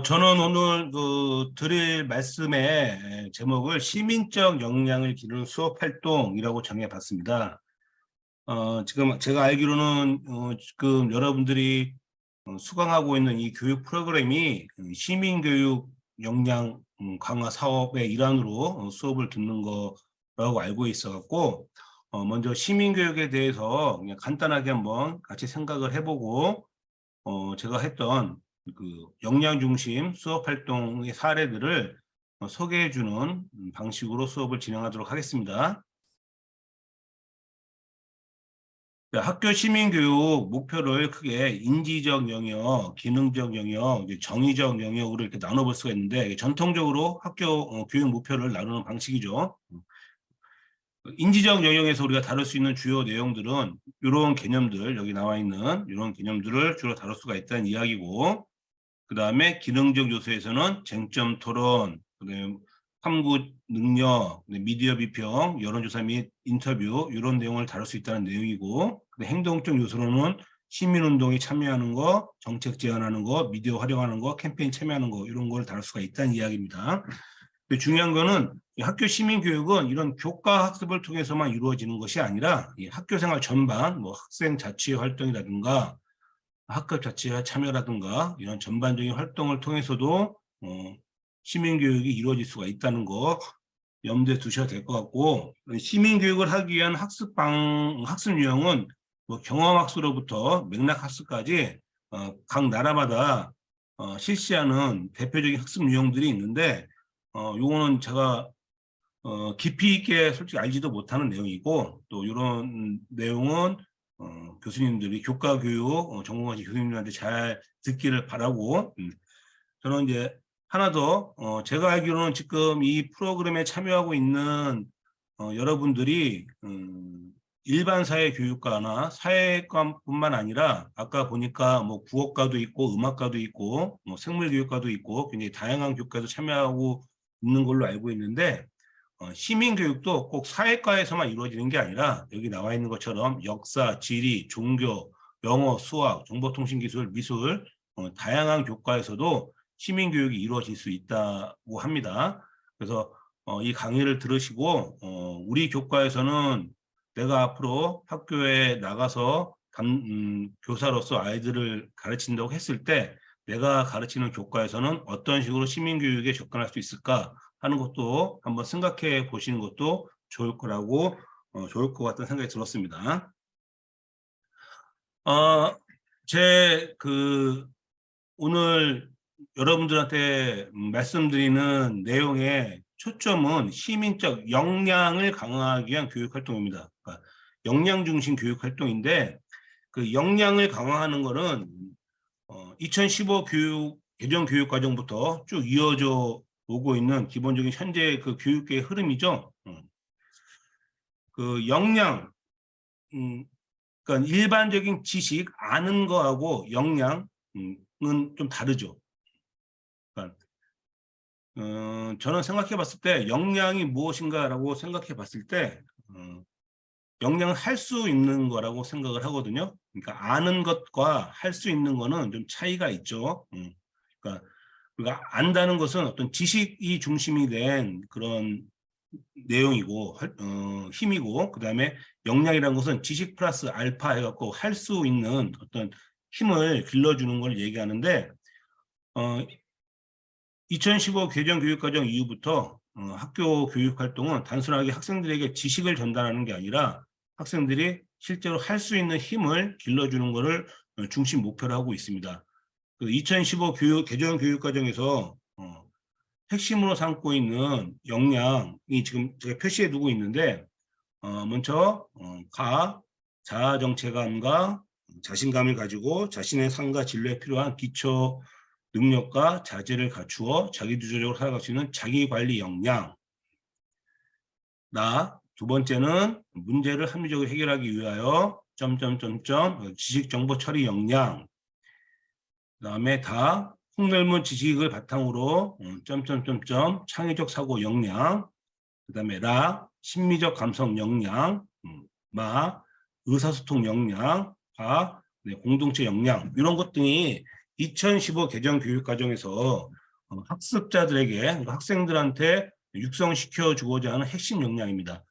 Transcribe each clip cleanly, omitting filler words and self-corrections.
저는 오늘 드릴 말씀의 제목을 시민적 역량을 기르는 수업 활동이라고 정해봤습니다. 지금 제가 알기로는 지금 여러분들이 수강하고 있는 이 교육 프로그램이 시민교육 역량 강화 사업의 일환으로 수업을 듣는 거라고 알고 있어갖고 먼저 시민교육에 대해서 그냥 간단하게 한번 같이 생각을 해보고 제가 했던 그 역량 중심 수업 활동의 사례들을 소개해 주는 방식으로 수업을 진행하도록 하겠습니다. 학교 시민교육 목표를 크게 인지적 영역, 기능적 영역, 정의적 영역으로 이렇게 나눠볼 수가 있는데, 전통적으로 학교 교육 목표를 나누는 방식이죠. 인지적 영역에서 우리가 다룰 수 있는 주요 내용들은 이런 개념들, 여기 나와 있는 이런 개념들을 주로 다룰 수가 있다는 이야기고, 그 다음에 기능적 요소에서는 쟁점 토론, 그다음에 탐구 능력, 미디어 비평, 여론조사 및 인터뷰 이런 내용을 다룰 수 있다는 내용이고, 행동적 요소로는 시민운동에 참여하는 거, 정책 제안하는 거, 미디어 활용하는 거, 캠페인 참여하는 거 이런 걸 다룰 수가 있다는 이야기입니다. 근데 중요한 거는 학교 시민교육은 이런 교과 학습을 통해서만 이루어지는 것이 아니라 학교생활 전반, 뭐 학생 자치 활동이라든가 학급 자치와 참여라든가 이런 전반적인 활동을 통해서도 시민교육이 이루어질 수가 있다는 거 염두에 두셔야 될 것 같고, 시민교육을 하기 위한 학습 유형은 뭐 경험학습으로부터 맥락학습까지 각 나라마다 실시하는 대표적인 학습 유형들이 있는데, 요거는 제가 깊이 있게 솔직히 알지도 못하는 내용이고, 또 이런 내용은 교수님들이 교과 교육 전공하신 교수님들한테 잘 듣기를 바라고, 저는 이제 하나 더 제가 알기로는 지금 이 프로그램에 참여하고 있는 여러분들이 일반 사회 교육과나 사회과뿐만 아니라 아까 보니까 뭐 국어과도 있고 음악과도 있고 뭐 생물교육과도 있고 굉장히 다양한 교육과도 참여하고 있는 걸로 알고 있는데, 시민교육도 꼭 사회과에서만 이루어지는 게 아니라 여기 나와 있는 것처럼 역사, 지리, 종교, 영어, 수학, 정보통신기술, 미술 다양한 교과에서도 시민교육이 이루어질 수 있다고 합니다. 그래서 이 강의를 들으시고 우리 교과에서는 내가 앞으로 학교에 나가서 교사로서 아이들을 가르친다고 했을 때 내가 가르치는 교과에서는 어떤 식으로 시민교육에 접근할 수 있을까 하는 것도 한번 생각해 보시는 것도 좋을 좋을 것 같다는 생각이 들었습니다. 오늘 여러분들한테 말씀드리는 내용의 초점은 시민적 역량을 강화하기 위한 교육 활동입니다. 그러니까 역량 중심 교육 활동인데, 그 역량을 강화하는 것은 2015 개정 교육 과정부터 쭉 이어져 오고 있는 기본적인 현재 그 교육계의 흐름이죠. 그 역량, 그러니까 일반적인 지식 아는 거하고 역량은 좀 다르죠. 그러니까 저는 생각해 봤을 때 역량이 무엇인가라고 생각해 봤을 때 역량은 할 수 있는 거라고 생각을 하거든요. 그러니까 아는 것과 할 수 있는 거는 좀 차이가 있죠. 그러니까 안다는 것은 어떤 지식이 중심이 된 그런 내용이고 힘이고, 그다음에 역량이라는 것은 지식 플러스 알파 해갖고 할 수 있는 어떤 힘을 길러주는 걸 얘기하는데, 2015 개정 교육과정 이후부터 학교 교육 활동은 단순하게 학생들에게 지식을 전달하는 게 아니라 학생들이 실제로 할 수 있는 힘을 길러주는 것을 중심 목표로 하고 있습니다. 2015 개정 교육과정에서 핵심으로 삼고 있는 역량이 지금 제가 표시해 두고 있는데, 먼저 자아 정체감과 자신감을 가지고 자신의 삶과 진로에 필요한 기초 능력과 자질을 갖추어 자기주도적으로 살아갈 수 있는 자기관리 역량. 두 번째는 문제를 합리적으로 해결하기 위하여 지식 정보 처리 역량. 그다음에 폭넓은 지식을 바탕으로 창의적 사고 역량. 그다음에 심미적 감성 역량. 의사소통 역량. 공동체 역량. 이런 것 등이 2015 개정 교육과정에서 학습자들에게, 학생들한테 육성시켜 주고자 하는 핵심 역량입니다.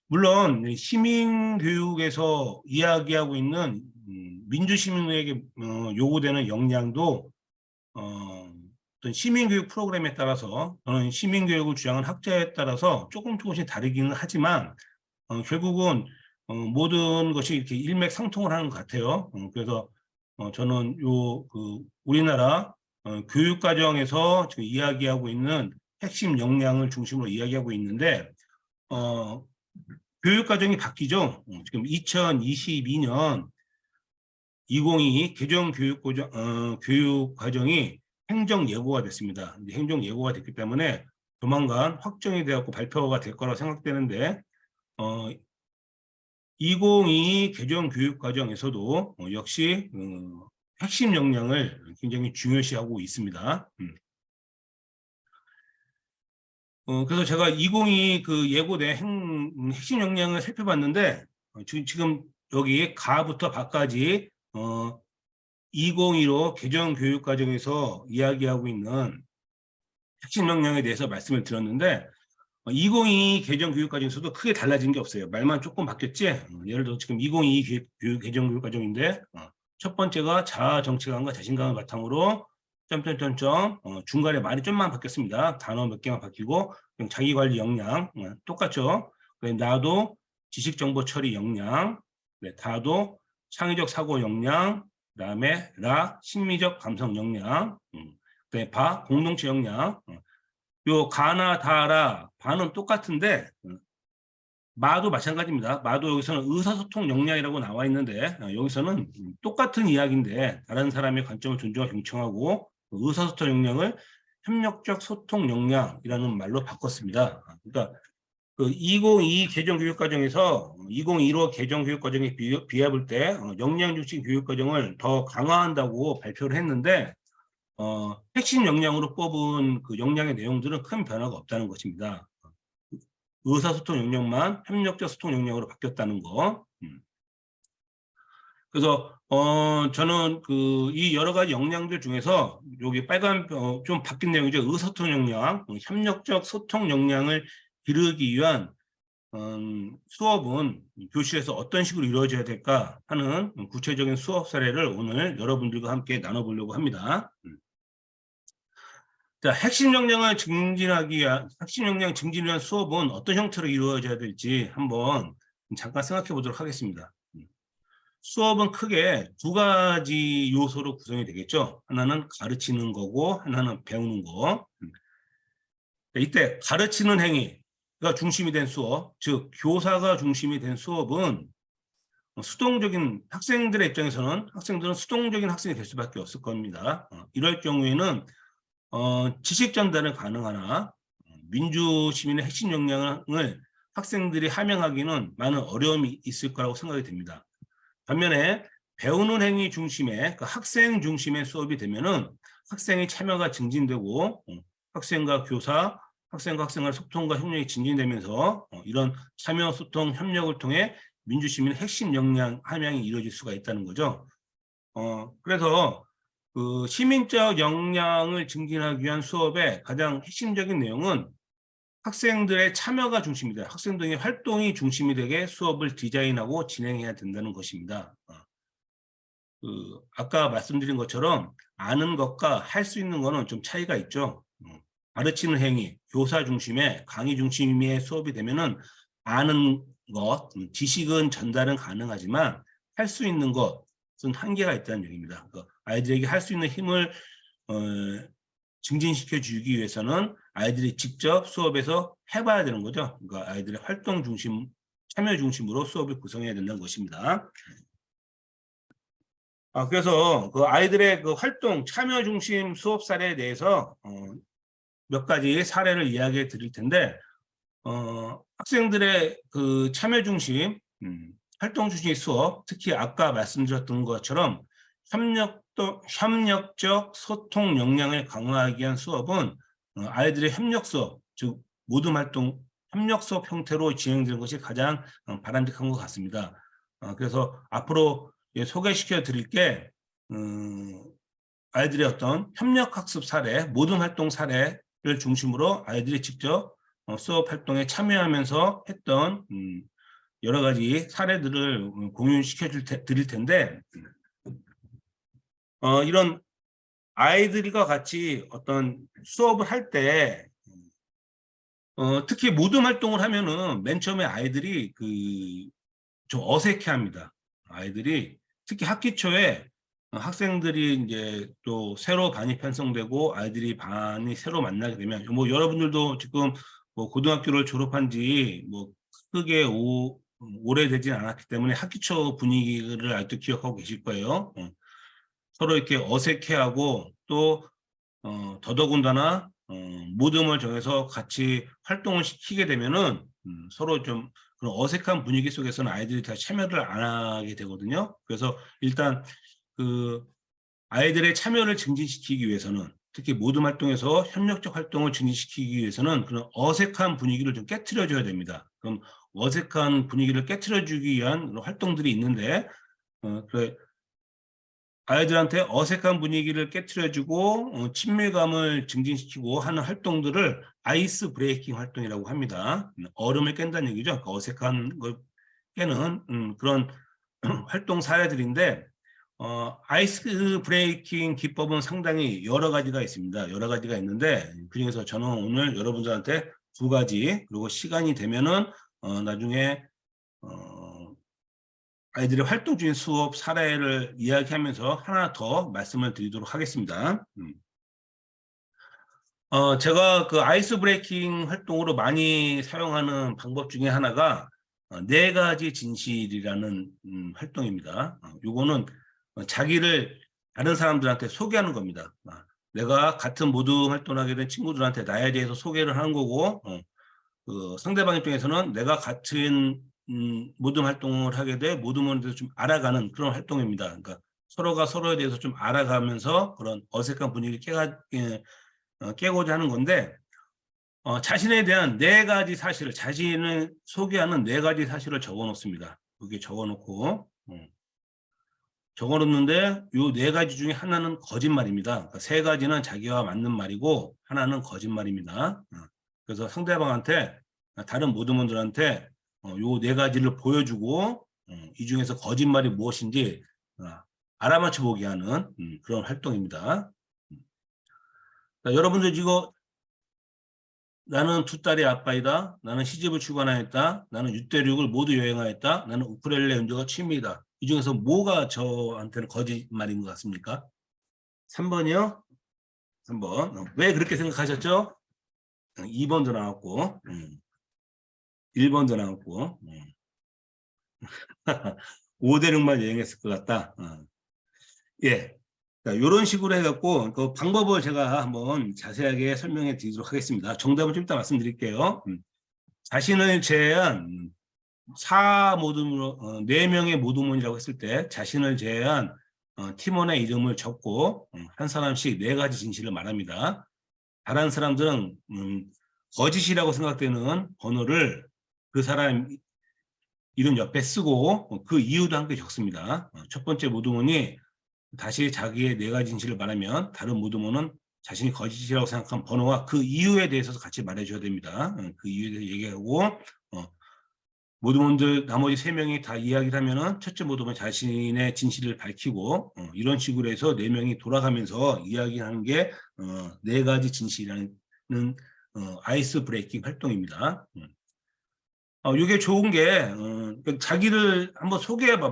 물론 시민교육에서 이야기하고 있는 민주시민에게 요구되는 역량도 어떤 시민교육 프로그램에 따라서 또는 시민교육을 주장하는 학자에 따라서 조금씩 다르기는 하지만 결국은 모든 것이 이렇게 일맥상통을 하는 것 같아요. 그래서 저는 우리나라 교육과정에서 지금 이야기하고 있는 핵심 역량을 중심으로 이야기하고 있는데 교육과정이 바뀌죠. 지금 2022년 2022 개정 교육과정이 행정예고가 됐습니다. 행정예고가 됐기 때문에 조만간 확정이 되었고 발표가 될 거라고 생각되는데 2022 개정 교육과정에서도 역시 핵심 역량을 굉장히 중요시하고 있습니다. 그래서 제가 2022 그 예고된 핵심 역량을 살펴봤는데 지금 여기 가부터 바까지 2015 개정 교육과정에서 이야기하고 있는 핵심 역량에 대해서 말씀을 드렸는데 2022 개정 교육과정에서도 크게 달라진 게 없어요. 말만 조금 바뀌었지. 예를 들어 지금 2022 개정 교육과정인데 첫 번째가 자아 정체감과 자신감을 바탕으로 점점점점 중간에 말이 좀만 바뀌었습니다. 단어 몇 개만 바뀌고 자기관리 역량 똑같죠. 나도 지식정보 처리 역량, 네, 다도 창의적 사고 역량, 그다음에 라 심리적 감성 역량, 그다음에 바 공동체 역량. 요 가나 다라 바는 똑같은데 마도 마찬가지입니다. 마도 여기서는 의사소통 역량이라고 나와 있는데 여기서는 똑같은 이야기인데 다른 사람의 관점을 존중하고 경청하고 의사소통 역량을 협력적 소통 역량이라는 말로 바꿨습니다. 그러니까 그 2022 개정 교육과정에서 2015 개정 교육과정에 비해 볼 때 역량 중심 교육과정을 더 강화한다고 발표를 했는데 핵심 역량으로 뽑은 그 역량의 내용들은 큰 변화가 없다는 것입니다. 의사소통 역량만 협력적 소통 역량으로 바뀌었다는 거. 그래서 저는 이 여러 가지 역량들 중에서 여기 빨간 좀 바뀐 내용이죠. 의사소통 역량, 협력적 소통 역량을 기르기 위한 수업은 교실에서 어떤 식으로 이루어져야 될까 하는 구체적인 수업 사례를 오늘 여러분들과 함께 나눠보려고 합니다. 자, 핵심 역량 증진을 위한 수업은 어떤 형태로 이루어져야 될지 한번 잠깐 생각해 보도록 하겠습니다. 수업은 크게 두 가지 요소로 구성이 되겠죠. 하나는 가르치는 거고 하나는 배우는 거. 이때 가르치는 행위가 중심이 된 수업, 즉 교사가 중심이 된 수업은 수동적인 학생들의 입장에서는 학생들은 수동적인 학생이 될 수밖에 없을 겁니다. 이럴 경우에는 지식 전달은 가능하나 민주 시민의 핵심 역량을 학생들이 함양하기는 많은 어려움이 있을 거라고 생각이 됩니다. 반면에 배우는 행위 중심의 학생 중심의 수업이 되면은 학생의 참여가 증진되고 학생과 교사, 학생과 학생의 소통과 협력이 증진되면서 이런 참여, 소통, 협력을 통해 민주 시민의 핵심 역량 함양이 이루어질 수가 있다는 거죠. 그래서 그 시민적 역량을 증진하기 위한 수업의 가장 핵심적인 내용은 학생들의 참여가 중심이다. 학생들의 활동이 중심이 되게 수업을 디자인하고 진행해야 된다는 것입니다. 아까 말씀드린 것처럼 아는 것과 할 수 있는 거는 좀 차이가 있죠. 가르치는 행위, 교사 중심의 강의 중심의 수업이 되면은 아는 것, 지식은 전달은 가능하지만 할 수 있는 것은 한계가 있다는 얘기입니다. 아이들에게 할 수 있는 힘을 증진시켜 주기 위해서는 아이들이 직접 수업에서 해봐야 되는 거죠. 그러니까 아이들의 활동 중심, 참여 중심으로 수업을 구성해야 된다는 것입니다. 그래서 그 아이들의 그 활동, 참여 중심 수업 사례에 대해서 몇 가지 사례를 이야기해 드릴 텐데, 학생들의 그 참여 중심, 활동 중심 수업, 특히 아까 말씀드렸던 것처럼 협력적 소통 역량을 강화하기 위한 수업은 아이들의 협력 수업, 즉 모둠 활동, 협력 수업 형태로 진행되는 것이 가장 바람직한 것 같습니다. 그래서 앞으로 소개시켜 드릴 게 아이들의 어떤 협력학습 사례, 모든 활동 사례를 중심으로 아이들이 직접 수업 활동에 참여하면서 했던 여러 가지 사례들을 공유시켜 드릴 텐데, 이런 아이들과 같이 어떤 수업을 할 때, 특히 모든 활동을 하면은 맨 처음에 아이들이 좀 어색해합니다. 아이들이 특히 학기 초에 학생들이 이제 또 새로 반이 편성되고 아이들이 반이 새로 만나게 되면, 뭐 여러분들도 지금 뭐 고등학교를 졸업한 지 뭐 크게 오래되진 않았기 때문에 학기 초 분위기를 아직도 기억하고 계실 거예요. 서로 이렇게 어색해하고 또 더더군다나 모듬을 정해서 같이 활동을 시키게 되면은 서로 좀 그런 어색한 분위기 속에서는 아이들이 다 참여를 안 하게 되거든요. 그래서 일단 그 아이들의 참여를 증진시키기 위해서는, 특히 모듬 활동에서 협력적 활동을 증진시키기 위해서는 그런 어색한 분위기를 좀 깨트려줘야 됩니다. 그럼 어색한 분위기를 깨트려주기 위한 활동들이 있는데, 그 아이들한테 어색한 분위기를 깨트려주고 친밀감을 증진시키고 하는 활동들을 아이스 브레이킹 활동이라고 합니다. 얼음을 깬다는 얘기죠. 그러니까 어색한 걸 깨는 그런 활동 사례들인데, 아이스 브레이킹 기법은 상당히 여러 가지가 있습니다. 여러 가지가 있는데 그중에서 저는 오늘 여러분들한테 두 가지, 그리고 시간이 되면은 나중에 아이들의 활동 중인 수업 사례를 이야기하면서 하나 더 말씀을 드리도록 하겠습니다. 제가 그 아이스 브레이킹 활동으로 많이 사용하는 방법 중에 하나가 네 가지 진실이라는 활동입니다. 요거는 자기를 다른 사람들한테 소개하는 겁니다. 내가 같은 모둠 활동을 하게 된 친구들한테 나에 대해서 소개를 하는 거고, 그 상대방 입장에서는 내가 같은 모둠 활동을 하게 돼 모둠에 대해서 좀 알아가는 그런 활동입니다. 그러니까 서로가 서로에 대해서 좀 알아가면서 그런 어색한 분위기를 깨고자 하는 건데, 자신에 대한 네 가지 사실을, 자신을 소개하는 네 가지 사실을 적어놓습니다. 여기 적어놓고 적어놓는데 요 네 가지 중에 하나는 거짓말입니다. 그러니까 세 가지는 자기와 맞는 말이고 하나는 거짓말입니다. 그래서 상대방한테, 다른 모든 분들한테 요 네 가지를 보여주고 이 중에서 거짓말이 무엇인지 알아맞혀 보게 하는 그런 활동입니다. 여러분들 이거, 나는 두 딸의 아빠이다, 나는 시집을 출간하였다, 나는 6대륙을 모두 여행하였다, 나는 우쿨렐레 연주가 취미이다. 이 중에서 뭐가 저한테는 거짓말인 것 같습니까? 3번이요? 3번. 왜 그렇게 생각하셨죠? 2번도 나왔고 1번도 나왔고 5대륙만 여행했을 것 같다. 예. 이런 식으로 해갖고 그 방법을 제가 한번 자세하게 설명해 드리도록 하겠습니다. 정답을 좀 이따 말씀드릴게요. 자신을 제외한 4모둠으로 4명의 모둠원이라고 했을 때 자신을 제외한 팀원의 이름을 적고 한 사람씩 네 가지 진실을 말합니다. 다른 사람들은 거짓이라고 생각되는 번호를 그 사람 이름 옆에 쓰고 그 이유도 함께 적습니다. 첫 번째 모둠원이 다시 자기의 네 가지 진실을 말하면 다른 모둠원은 자신이 거짓이라고 생각한 번호와 그 이유에 대해서 같이 말해줘야 됩니다. 그 이유에 대해서 얘기하고 모둠원들 나머지 3명이 다 이야기를 하면은 첫째 모둠은 자신의 진실을 밝히고 이런 식으로 해서 4명이 돌아가면서 이야기하는 게 네 가지 진실이라는 아이스 브레이킹 활동입니다. 이게 좋은 게 자기를 한번 소개해봐.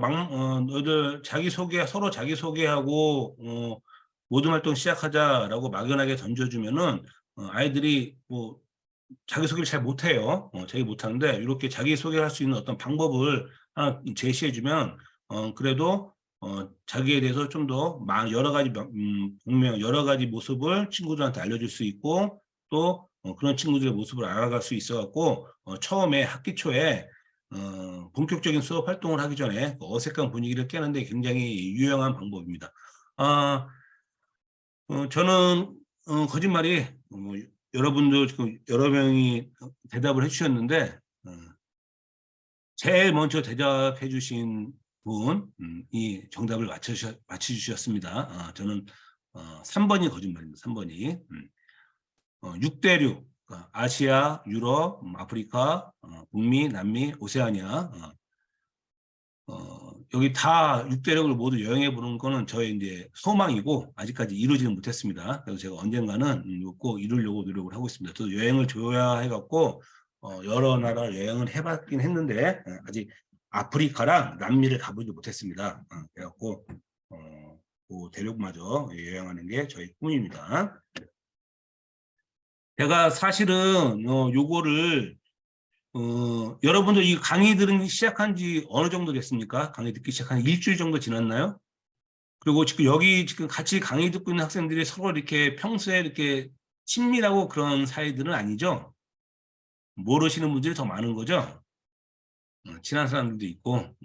너희들 자기 소개, 서로 자기 소개하고 모든 활동 시작하자라고 막연하게 던져주면은 아이들이 뭐 자기소개를 잘 못해요. 자기 못하는데 이렇게 자기소개를 할 수 있는 어떤 방법을 하나 제시해주면 그래도 자기에 대해서 좀 더 여러 가지 여러 가지 모습을 친구들한테 알려줄 수 있고 또 그런 친구들의 모습을 알아갈 수 있어갖고 처음에 학기 초에 본격적인 수업 활동을 하기 전에 어색한 분위기를 깨는데 굉장히 유용한 방법입니다. 저는 거짓말이 여러분도 지금 여러 명이 대답을 해주셨는데 제일 먼저 대답해 주신 분이 정답을 맞춰주셨습니다. 저는 3번이 거짓말입니다. 3번이. 6대륙, 아시아, 유럽, 아프리카, 북미, 남미, 오세아니아. 여기 다 6대륙을 모두 여행해 보는 거는 저의 이제 소망이고 아직까지 이루지는 못했습니다. 그래서 제가 언젠가는 꼭 이루려고 노력을 하고 있습니다. 저도 여행을 좋아해 갖고 여러 나라 여행을 해봤긴 했는데 아직 아프리카랑 남미를 가보지 못했습니다. 그래갖고 그 대륙마저 여행하는 게 저희 꿈입니다. 제가 사실은 요거를 여러분들 이 강의 들은 시작한 지 어느 정도 됐습니까? 강의 듣기 시작한 일주일 정도 지났나요? 그리고 지금 같이 강의 듣고 있는 학생들이 서로 이렇게 평소에 이렇게 친밀하고 그런 사이들은 아니죠? 모르시는 분들이 더 많은 거죠? 친한 사람들도 있고.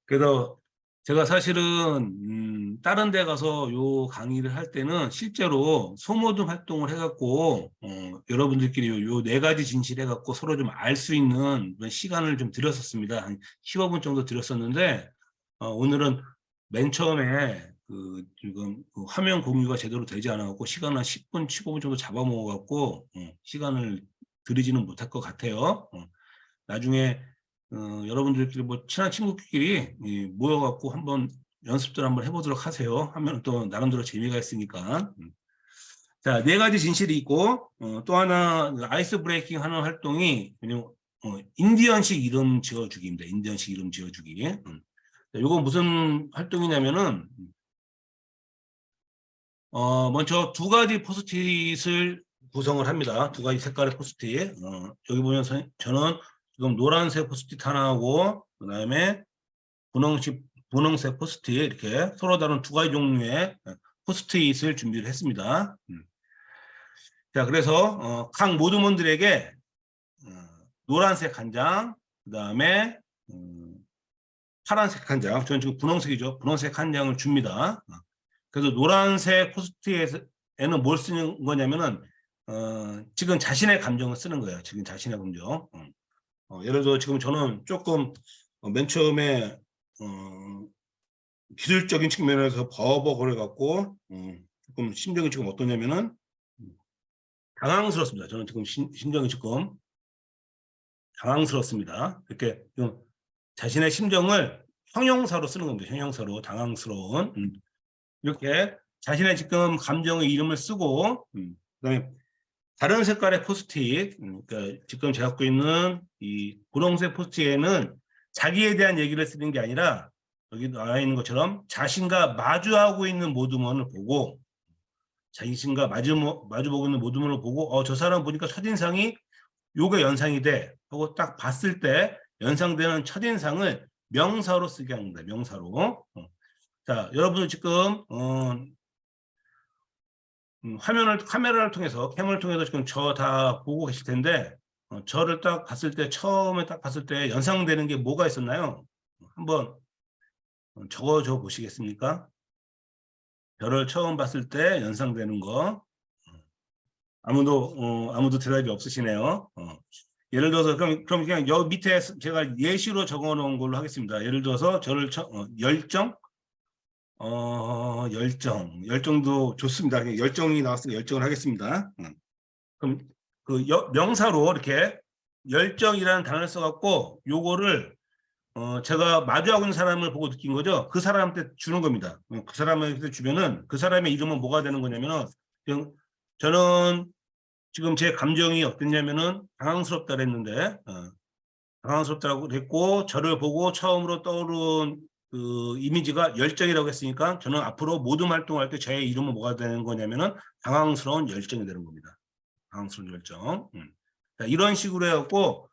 그래서 제가 사실은 다른 데 가서 요 강의를 할 때는 실제로 소모임 활동을 해갖고 여러분들끼리 요 4가지 진실 해갖고 서로 좀 알 수 있는 그런 시간을 좀 드렸었습니다. 한 15분 정도 드렸었는데 오늘은 맨 처음에 지금 화면 공유가 제대로 되지 않아갖고 시간을 한 10분, 15분 정도 잡아먹어갖고 시간을 드리지는 못할 것 같아요. 나중에 여러분들끼리 뭐 친한 친구끼리 모여갖고 한번 연습들 한번 해보도록 하세요. 하면 또 나름대로 재미가 있으니까. 자, 4가지 진실이 있고 또 하나 아이스 브레이킹 하는 활동이 인디언식 이름 지어주기입니다. 인디언식 이름 지어주기. 이건 무슨 활동이냐면은 먼저 2가지 포스트잇을 구성을 합니다. 2가지 색깔의 포스트잇. 여기 보면 저는 지금 노란색 포스트잇 하나하고 그다음에 분홍색 포스트잇 이렇게 서로 다른 2가지 종류의 포스트잇을 준비를 했습니다. 자, 그래서 각 모두분들에게 노란색 한 장, 그다음에 파란색 한 장, 저는 지금 분홍색이죠. 분홍색 한 장을 줍니다. 그래서 노란색 포스트잇에는 뭘 쓰는 거냐면은 지금 자신의 감정을 쓰는 거예요. 지금 자신의 감정. 예를 들어 지금 저는 조금 맨 처음에 기술적인 측면에서 버벅거려 갖고 조금 심정이 지금 어떠냐면은 당황스럽습니다. 저는 지금 심정이 조금 당황스럽습니다. 이렇게 좀 자신의 심정을 형용사로 쓰는 겁니다. 형용사로 당황스러운. 이렇게 자신의 지금 감정의 이름을 쓰고 그다음에 다른 색깔의 포스트잇, 그러니까 지금 제가 갖고 있는 이 분홍색 포스트잇에는 자기에 대한 얘기를 쓰는 게 아니라 여기 나와 있는 것처럼 자신과 마주하고 있는 모두먼을 보고 자신과 마주보고 있는 모두먼을 보고 저 사람 보니까 첫인상이 요게 연상이 돼 하고 딱 봤을 때 연상되는 첫인상을 명사로 쓰게 합니다. 명사로. 자, 여러분들 지금 카메라를 통해서 캠을 통해서 지금 저 다 보고 계실 텐데 저를 딱 봤을 때 처음에 딱 봤을 때 연상되는 게 뭐가 있었나요? 한번 적어줘 보시겠습니까? 저를 처음 봤을 때 연상되는 거 아무도 대답이 없으시네요. 예를 들어서 그럼 그냥 여기 밑에 제가 예시로 적어 놓은 걸로 하겠습니다. 예를 들어서 저를 열정 열정도 좋습니다. 열정이 나왔으니까 열정을 하겠습니다. 그럼 그 명사로 이렇게 열정이라는 단어를 써갖고 요거를 제가 마주하고 있는 사람을 보고 느낀 거죠. 그 사람한테 주는 겁니다. 그 사람한테 주면은 그 사람의 이름은 뭐가 되는 거냐면은 저는 지금 제 감정이 어땠냐면은 당황스럽다 그랬는데 당황스럽다고 그랬고 저를 보고 처음으로 떠오른 그 이미지가 열정이라고 했으니까 저는 앞으로 모든 활동할 때 저의 이름은 뭐가 되는 거냐면은 당황스러운 열정이 되는 겁니다. 당황스러운 열정. 이런 식으로 해갖고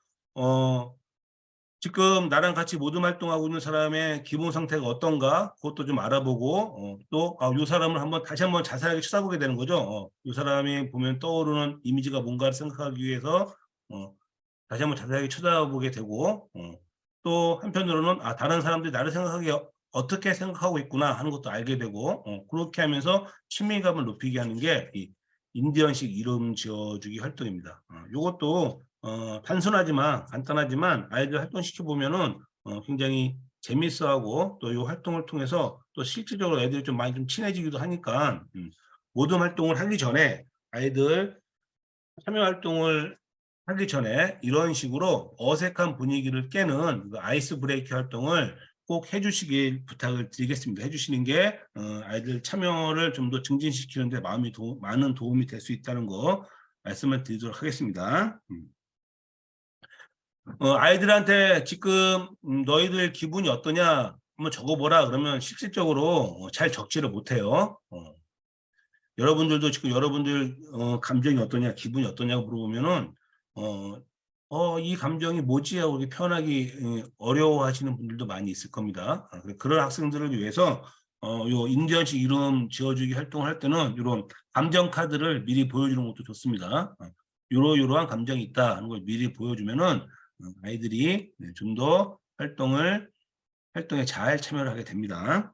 지금 나랑 같이 모든 활동하고 있는 사람의 기본 상태가 어떤가 그것도 좀 알아보고 또 이 사람을 다시 한번 자세하게 쳐다보게 되는 거죠. 이 사람이 보면 떠오르는 이미지가 뭔가를 생각하기 위해서 다시 한번 자세하게 쳐다보게 되고 또 한편으로는 다른 사람들이 나를 생각하기에 어떻게 생각하고 있구나 하는 것도 알게 되고 그렇게 하면서 친밀감을 높이게 하는 게 이 인디언식 이름 지어주기 활동입니다. 이것도 단순하지만 간단하지만 아이들 활동시켜 보면은 굉장히 재밌어하고 또 이 활동을 통해서 또 실질적으로 애들이 좀 많이 좀 친해지기도 하니까 모든 활동을 하기 전에 아이들 참여 활동을 하기 전에 이런 식으로 어색한 분위기를 깨는 그 아이스 브레이킹 활동을 꼭 해주시길 부탁을 드리겠습니다. 해주시는 게 아이들 참여를 좀 더 증진시키는 데 많은 도움이 될 수 있다는 거 말씀을 드리도록 하겠습니다. 아이들한테 지금 너희들 기분이 어떠냐 한번 적어보라 그러면 실질적으로 잘 적지를 못해요. 여러분들도 지금 여러분들 감정이 어떠냐, 기분이 어떠냐고 물어보면은 이 감정이 뭐지 하고 이렇게 표현하기 어려워하시는 분들도 많이 있을 겁니다. 그런 학생들을 위해서 요 인디언식 이름 지어주기 활동을 할 때는 이런 감정 카드를 미리 보여주는 것도 좋습니다. 요러한 감정이 있다 하는 걸 미리 보여주면은 아이들이 좀 더 활동에 잘 참여를 하게 됩니다.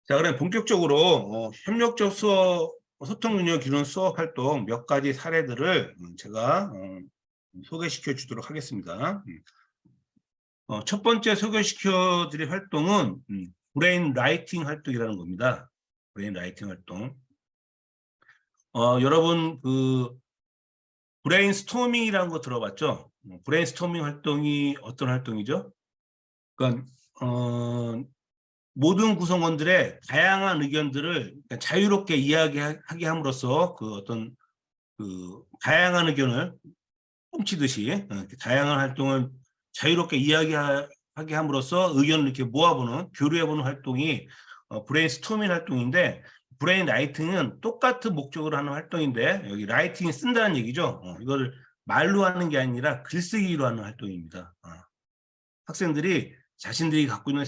자, 그럼 본격적으로 협력적 수업, 소통 능력 기르는 수업 활동 몇 가지 사례들을 제가 소개시켜 주도록 하겠습니다. 첫 번째 소개시켜 드릴 활동은 브레인 라이팅 활동이라는 겁니다. 브레인 라이팅 활동. 여러분 그 브레인 스토밍이라는 거 들어봤죠? 브레인 스토밍 활동이 어떤 활동이죠? 그러니까 모든 구성원들의 다양한 의견들을 자유롭게 이야기하게 함으로써 그 어떤 그 다양한 의견을 훔치듯이 다양한 활동을 자유롭게 이야기하게 함으로써 의견을 이렇게 모아보는 교류해보는 활동이 브레인스토밍 활동인데 브레인 라이팅은 똑같은 목적으로 하는 활동인데 여기 라이팅이 쓴다는 얘기죠. 이거를 말로 하는 게 아니라 글쓰기로 하는 활동입니다. 학생들이 자신들이 갖고 있는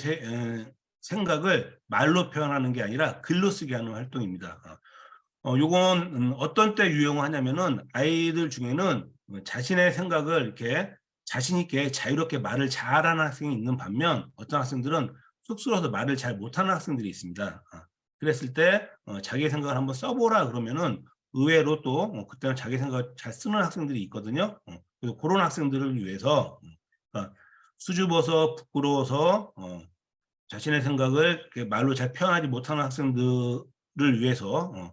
생각을 말로 표현하는 게 아니라 글로 쓰게 하는 활동입니다. 요건 어떤 때 유용하냐면은 아이들 중에는 자신의 생각을 이렇게 자신 있게 자유롭게 말을 잘하는 학생이 있는 반면 어떤 학생들은 쑥스러워서 말을 잘 못하는 학생들이 있습니다. 그랬을 때 자기 생각을 한번 써보라 그러면은 의외로 또 그때는 자기 생각을 잘 쓰는 학생들이 있거든요. 그래서 그런 학생들을 위해서 수줍어서 부끄러워서 자신의 생각을 말로 잘 표현하지 못하는 학생들을 위해서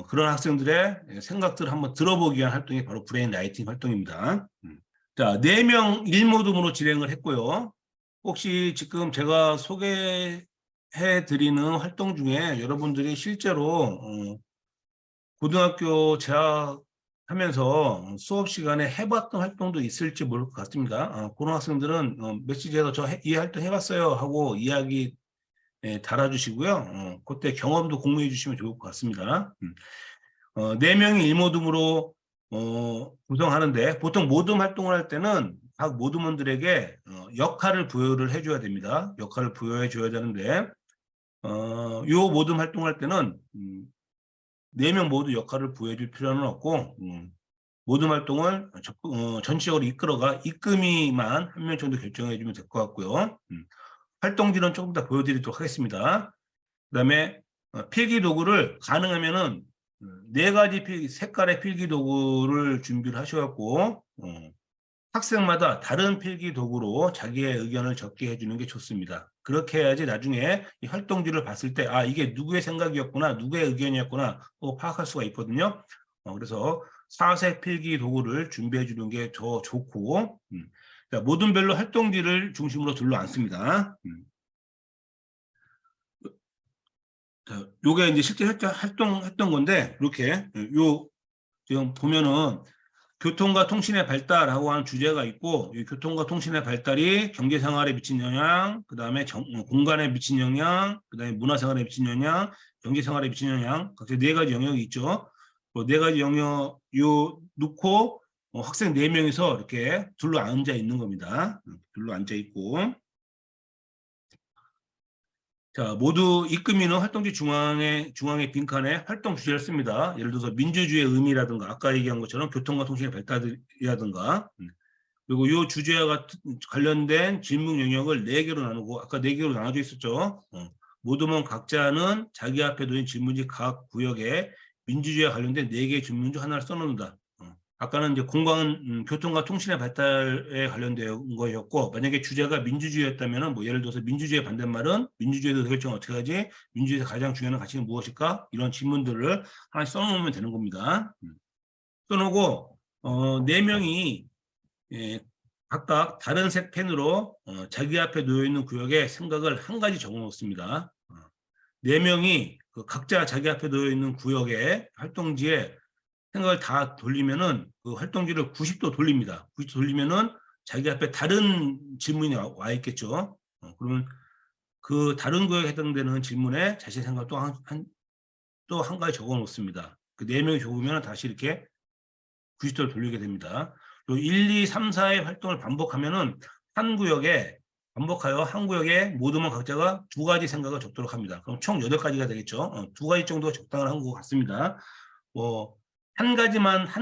그런 학생들의 생각들을 한번 들어보기 위한 활동이 바로 브레인 라이팅 활동입니다. 자, 4명 1모듬으로 진행을 했고요. 혹시 지금 제가 소개해드리는 활동 중에 여러분들이 실제로 고등학교 재학하면서 수업 시간에 해봤던 활동도 있을지 모를 것 같습니다. 그런 학생들은 메시지에서 저 이 활동 해봤어요 하고 이야기 달아주시고요. 그때 경험도 공유해 주시면 좋을 것 같습니다. 4명이 1모듬으로 구성하는데 보통 모듬 활동을 할 때는 각 모듬원들에게 역할을 부여를 해줘야 됩니다. 역할을 부여해 줘야 되는데 요 모듬 활동할 때는 4명 모두 역할을 부여해 줄 필요는 없고 모든 활동을 전체적으로 이끌어가 이끌미만 한 명 정도 결정해 주면 될 것 같고요. 활동지는 조금 더 보여드리도록 하겠습니다. 그다음에 필기 도구를 가능하면은 4가지 색깔의 필기 도구를 준비를 하셔갖고 학생마다 다른 필기 도구로 자기의 의견을 적게 해주는 게 좋습니다. 그렇게 해야지 나중에 이 활동지를 봤을 때 이게 누구의 생각이었구나, 누구의 의견이었구나 파악할 수가 있거든요. 그래서 4색 필기 도구를 준비해 주는 게 더 좋고 모든 별로 활동지를 중심으로 둘러앉습니다. 요게 이제 실제 활동했던 건데 이렇게 요 지금 보면은 교통과 통신의 발달하고 하는 주제가 있고 이 교통과 통신의 발달이 경제생활에 미친 영향, 그다음에 공간에 미친 영향, 그다음에 문화생활에 미친 영향, 경제생활에 미친 영향 각각 4가지 영역이 있죠. 그 4가지 영역 요 놓고 학생 4명이서 이렇게 둘러 앉아 있는 겁니다. 둘러 앉아 있고 자, 모두 이끌미는 활동지 중앙의 빈칸에 활동 주제를 씁니다. 예를 들어서 민주주의의 의미라든가 아까 얘기한 것처럼 교통과 통신의 발달이라든가 그리고 이 주제와 관련된 질문 영역을 4개로 나누고 아까 4개로 나눠져 있었죠. 모두면 각자는 자기 앞에 놓인 질문지 각 구역에 민주주의와 관련된 4개의 질문 중 하나를 써놓는다. 아까는 이제 교통과 통신의 발달에 관련된 거였고, 만약에 주제가 민주주의였다면은 뭐 예를 들어서 민주주의의 반대말은 민주주의에 대해서 결정 어떻게 하지? 민주주의에서 가장 중요한 가치는 무엇일까? 이런 질문들을 하나씩 써놓으면 되는 겁니다. 써놓고 네 명이 예, 각각 다른 색 펜으로 자기 앞에 놓여 있는 구역에 생각을 한 가지 적어 놓습니다. 네 명이 그 각자 자기 앞에 놓여 있는 구역에 활동지에 생각을 다 돌리면은 그 활동지를 90도 돌립니다. 90도 돌리면은 자기 앞에 다른 질문이 와 있겠죠. 그러면 그 다른 구역에 해당되는 질문에 자신의 생각을 또 한 가지 적어 놓습니다. 그 네 명이 적으면 다시 이렇게 90도를 돌리게 됩니다. 1, 2, 3, 4의 활동을 반복하면은 한 구역에 모두만 각자가 두 가지 생각을 적도록 합니다. 그럼 총 8가지가 되겠죠. 두 가지 정도가 적당한 것 같습니다. 한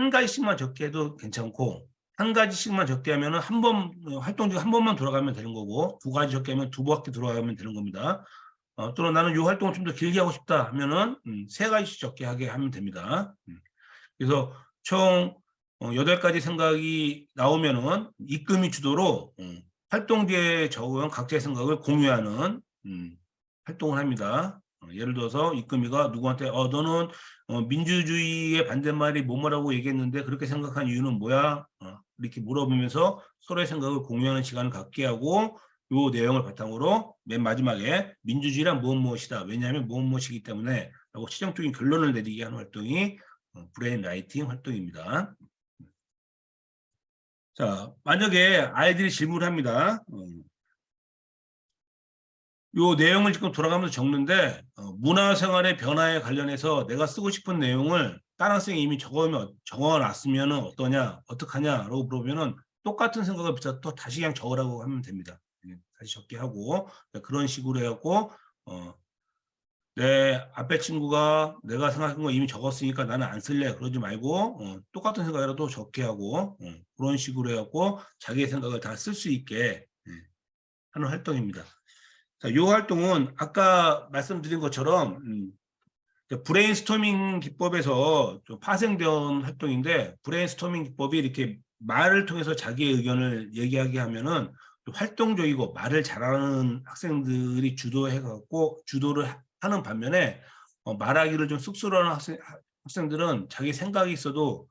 가지씩만 적게 해도 괜찮고, 한 가지씩만 적게 하면은 활동 중 한 번만 돌아가면 되는 거고, 두 가지 적게 하면 두 바퀴 돌아가면 되는 겁니다. 또는 나는 이 활동을 좀 더 길게 하고 싶다 하면은 세 가지씩 적게 하게 하면 됩니다. 그래서 총 8가지 생각이 나오면은 입금이 주도로 활동지에 적은 각자의 생각을 공유하는 활동을 합니다. 예를 들어서 입금이가 누구한테 너는 민주주의의 반대말이 뭐라고 얘기했는데 그렇게 생각한 이유는 뭐야? 이렇게 물어보면서 서로의 생각을 공유하는 시간을 갖게 하고 이 내용을 바탕으로 맨 마지막에 민주주의란 무엇이다. 왜냐하면 무엇이기 때문에 라고 최종적인 결론을 내리게 하는 활동이 브레인 라이팅 활동입니다. 자, 만약에 아이들이 질문을 합니다. 요 내용을 지금 돌아가면서 적는데 문화생활의 변화에 관련해서 내가 쓰고 싶은 내용을 다른 학생이 이미 적어놨으면 어떠냐, 어떡하냐라고 물어보면은 똑같은 생각을 비춰서 또 다시 그냥 적으라고 하면 됩니다. 다시 적게 하고 그런 식으로 해갖고 내 앞에 친구가 내가 생각한 거 이미 적었으니까 나는 안 쓸래 그러지 말고 똑같은 생각이라도 적게 하고 그런 식으로 해갖고 자기의 생각을 다 쓸 수 있게 하는 활동입니다. 자, 이 활동은 아까 말씀드린 것처럼 브레인스토밍 기법에서 좀 파생된 활동인데 브레인스토밍 기법이 이렇게 말을 통해서 자기의 의견을 얘기하게 하면은 활동적이고 말을 잘하는 학생들이 주도를 하는 반면에 말하기를 좀 쑥스러워하는 학생들은 자기 생각이 있어도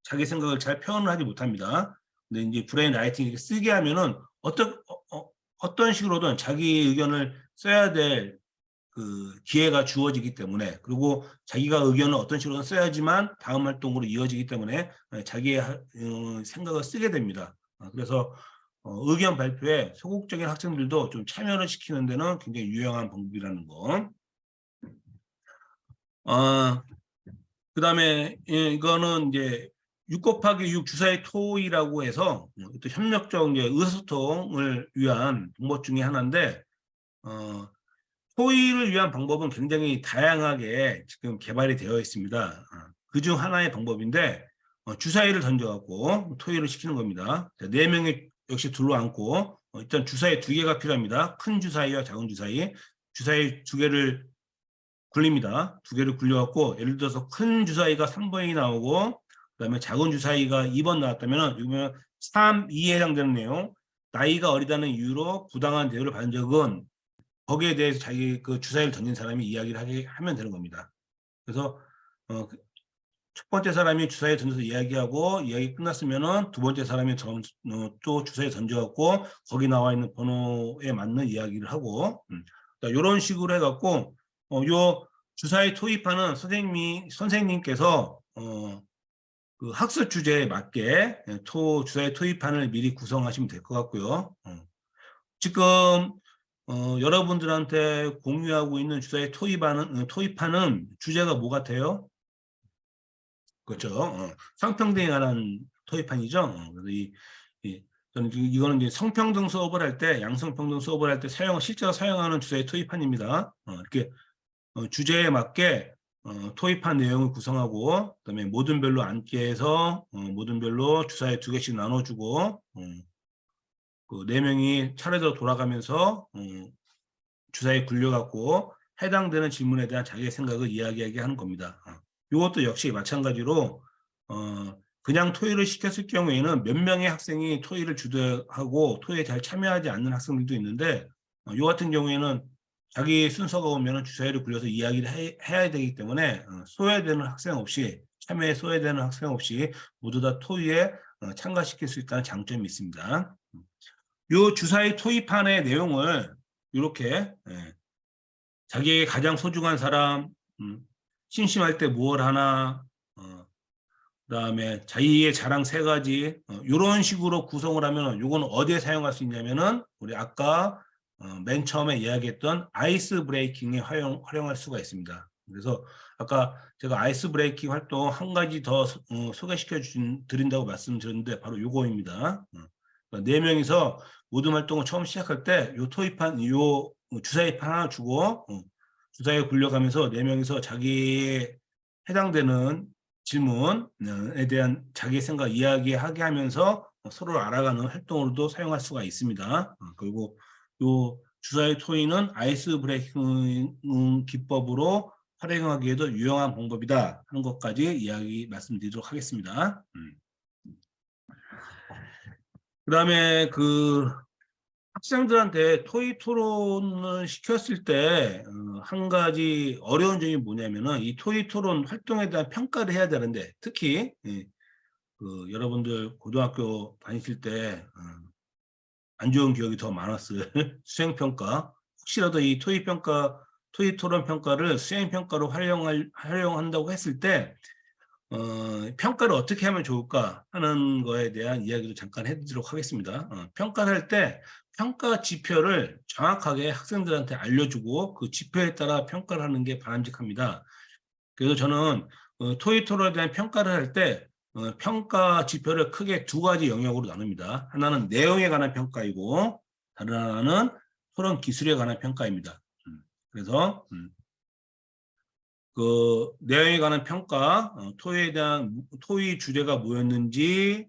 자기 생각을 잘 표현을 하지 못합니다. 근데 이제 브레인 라이팅 이렇게 쓰게 하면은 어떤 식으로든 자기 의견을 써야 될 그 기회가 주어지기 때문에 그리고 자기가 의견을 어떤 식으로 써야지만 다음 활동으로 이어지기 때문에 자기의 생각을 쓰게 됩니다. 그래서 의견 발표에 소극적인 학생들도 좀 참여를 시키는 데는 굉장히 유용한 방법이라는 거. 그다음에 이거는 이제 6 곱하기 6 주사위 토의라고 해서 또 협력적 의사소통을 위한 방법 중에 하나인데 토의를 위한 방법은 굉장히 다양하게 지금 개발이 되어 있습니다. 그중 하나의 방법인데 주사위를 던져갖고 토의를 시키는 겁니다. 4명이 역시 둘러앉고 일단 주사위 2개가 필요합니다. 큰 주사위와 작은 주사위. 주사위 2개를 굴립니다. 2개를 굴려갖고 예를 들어서 큰 주사위가 3번이 나오고 그다음에 작은 주사위가 2번 나왔다면 이거는 3, 2에 해당되는 내용. 나이가 어리다는 이유로 부당한 대우를 받은 적은 거기에 대해서 자기 그 주사위를 던진 사람이 이야기를 하면 되는 겁니다. 그래서 첫 번째 사람이 주사위 던져서 이야기하고 이야기 끝났으면은 두 번째 사람이 또 주사위 던져갖고 거기 나와 있는 번호에 맞는 이야기를 하고 이런 식으로 해갖고 요 주사위 토의판은 선생님께서 그 학습 주제에 맞게 주사위 토의판을 미리 구성하시면 될 것 같고요. 지금 여러분들한테 공유하고 있는 주사위 토의판은 주제가 뭐 같아요? 그렇죠. 성평등에 관한 토의판이죠. 그래서 저는 이거는 이제 성평등 수업을 할 때, 양성평등 수업을 할 때 실제로 사용하는 주사위 토의판입니다. 이렇게 주제에 맞게 토의판 내용을 구성하고, 그다음에 모든별로 앉게 해서 모든별로 주사위 2개씩 나눠주고, 그 4명이 차례대로 돌아가면서 주사위에 굴려갖고 해당되는 질문에 대한 자기의 생각을 이야기하게 하는 겁니다. 이것도 역시 마찬가지로 그냥 토의를 시켰을 경우에는 몇 명의 학생이 토의를 주도하고 토의에 잘 참여하지 않는 학생들도 있는데 이 같은 경우에는 자기 순서가 오면 주사위를 굴려서 이야기를 해야 되기 때문에 소외되는 학생 없이 참여에 소외되는 학생 없이 모두 다 토의에 참가시킬 수 있다는 장점이 있습니다. 이 주사위 토의판의 내용을 이렇게 자기에게 가장 소중한 사람, 심심할 때 무엇 하나, 그다음에 자기의 자랑 3가지 이런 식으로 구성을 하면 이건 어디에 사용할 수 있냐면은 우리 아까 맨 처음에 이야기했던 아이스 브레이킹에 활용할 수가 있습니다. 그래서 아까 제가 아이스 브레이킹 활동 한 가지 더 소개시켜 드린다고 말씀드렸는데 바로 요거입니다. 4명이서 모든 활동을 처음 시작할 때 요 토의판, 요 주사위판 하나 주고 주사위에 굴려가면서 4명이서 자기에 해당되는 질문에 대한 자기 생각 이야기하게 하면서 서로를 알아가는 활동으로도 사용할 수가 있습니다. 그리고 요 주사위 토의는 아이스 브레이킹 기법으로 활용하기에도 유용한 방법이다 하는 것까지 이야기 말씀드리도록 하겠습니다. 그다음에 그 학생들한테 토의 토론을 시켰을 때 한 가지 어려운 점이 뭐냐면은 이 토의 토론 활동에 대한 평가를 해야 되는데 특히 그 여러분들 고등학교 다니실 때 안 좋은 기억이 더 많았어요. 수행평가. 혹시라도 이 토의 평가, 토의 토론 평가를 수행평가로 활용한다고 했을 때 평가를 어떻게 하면 좋을까 하는 거에 대한 이야기도 잠깐 해드리도록 하겠습니다. 평가를 할 때 평가 지표를 정확하게 학생들한테 알려주고 그 지표에 따라 평가를 하는 게 바람직합니다. 그래서 저는 토의 토론에 대한 평가를 할 때 평가 지표를 크게 2가지 영역으로 나눕니다. 하나는 내용에 관한 평가이고 다른 하나는 토론 기술에 관한 평가입니다. 그래서 그 내용에 관한 평가, 토의에 대한 토의 주제가 뭐였는지,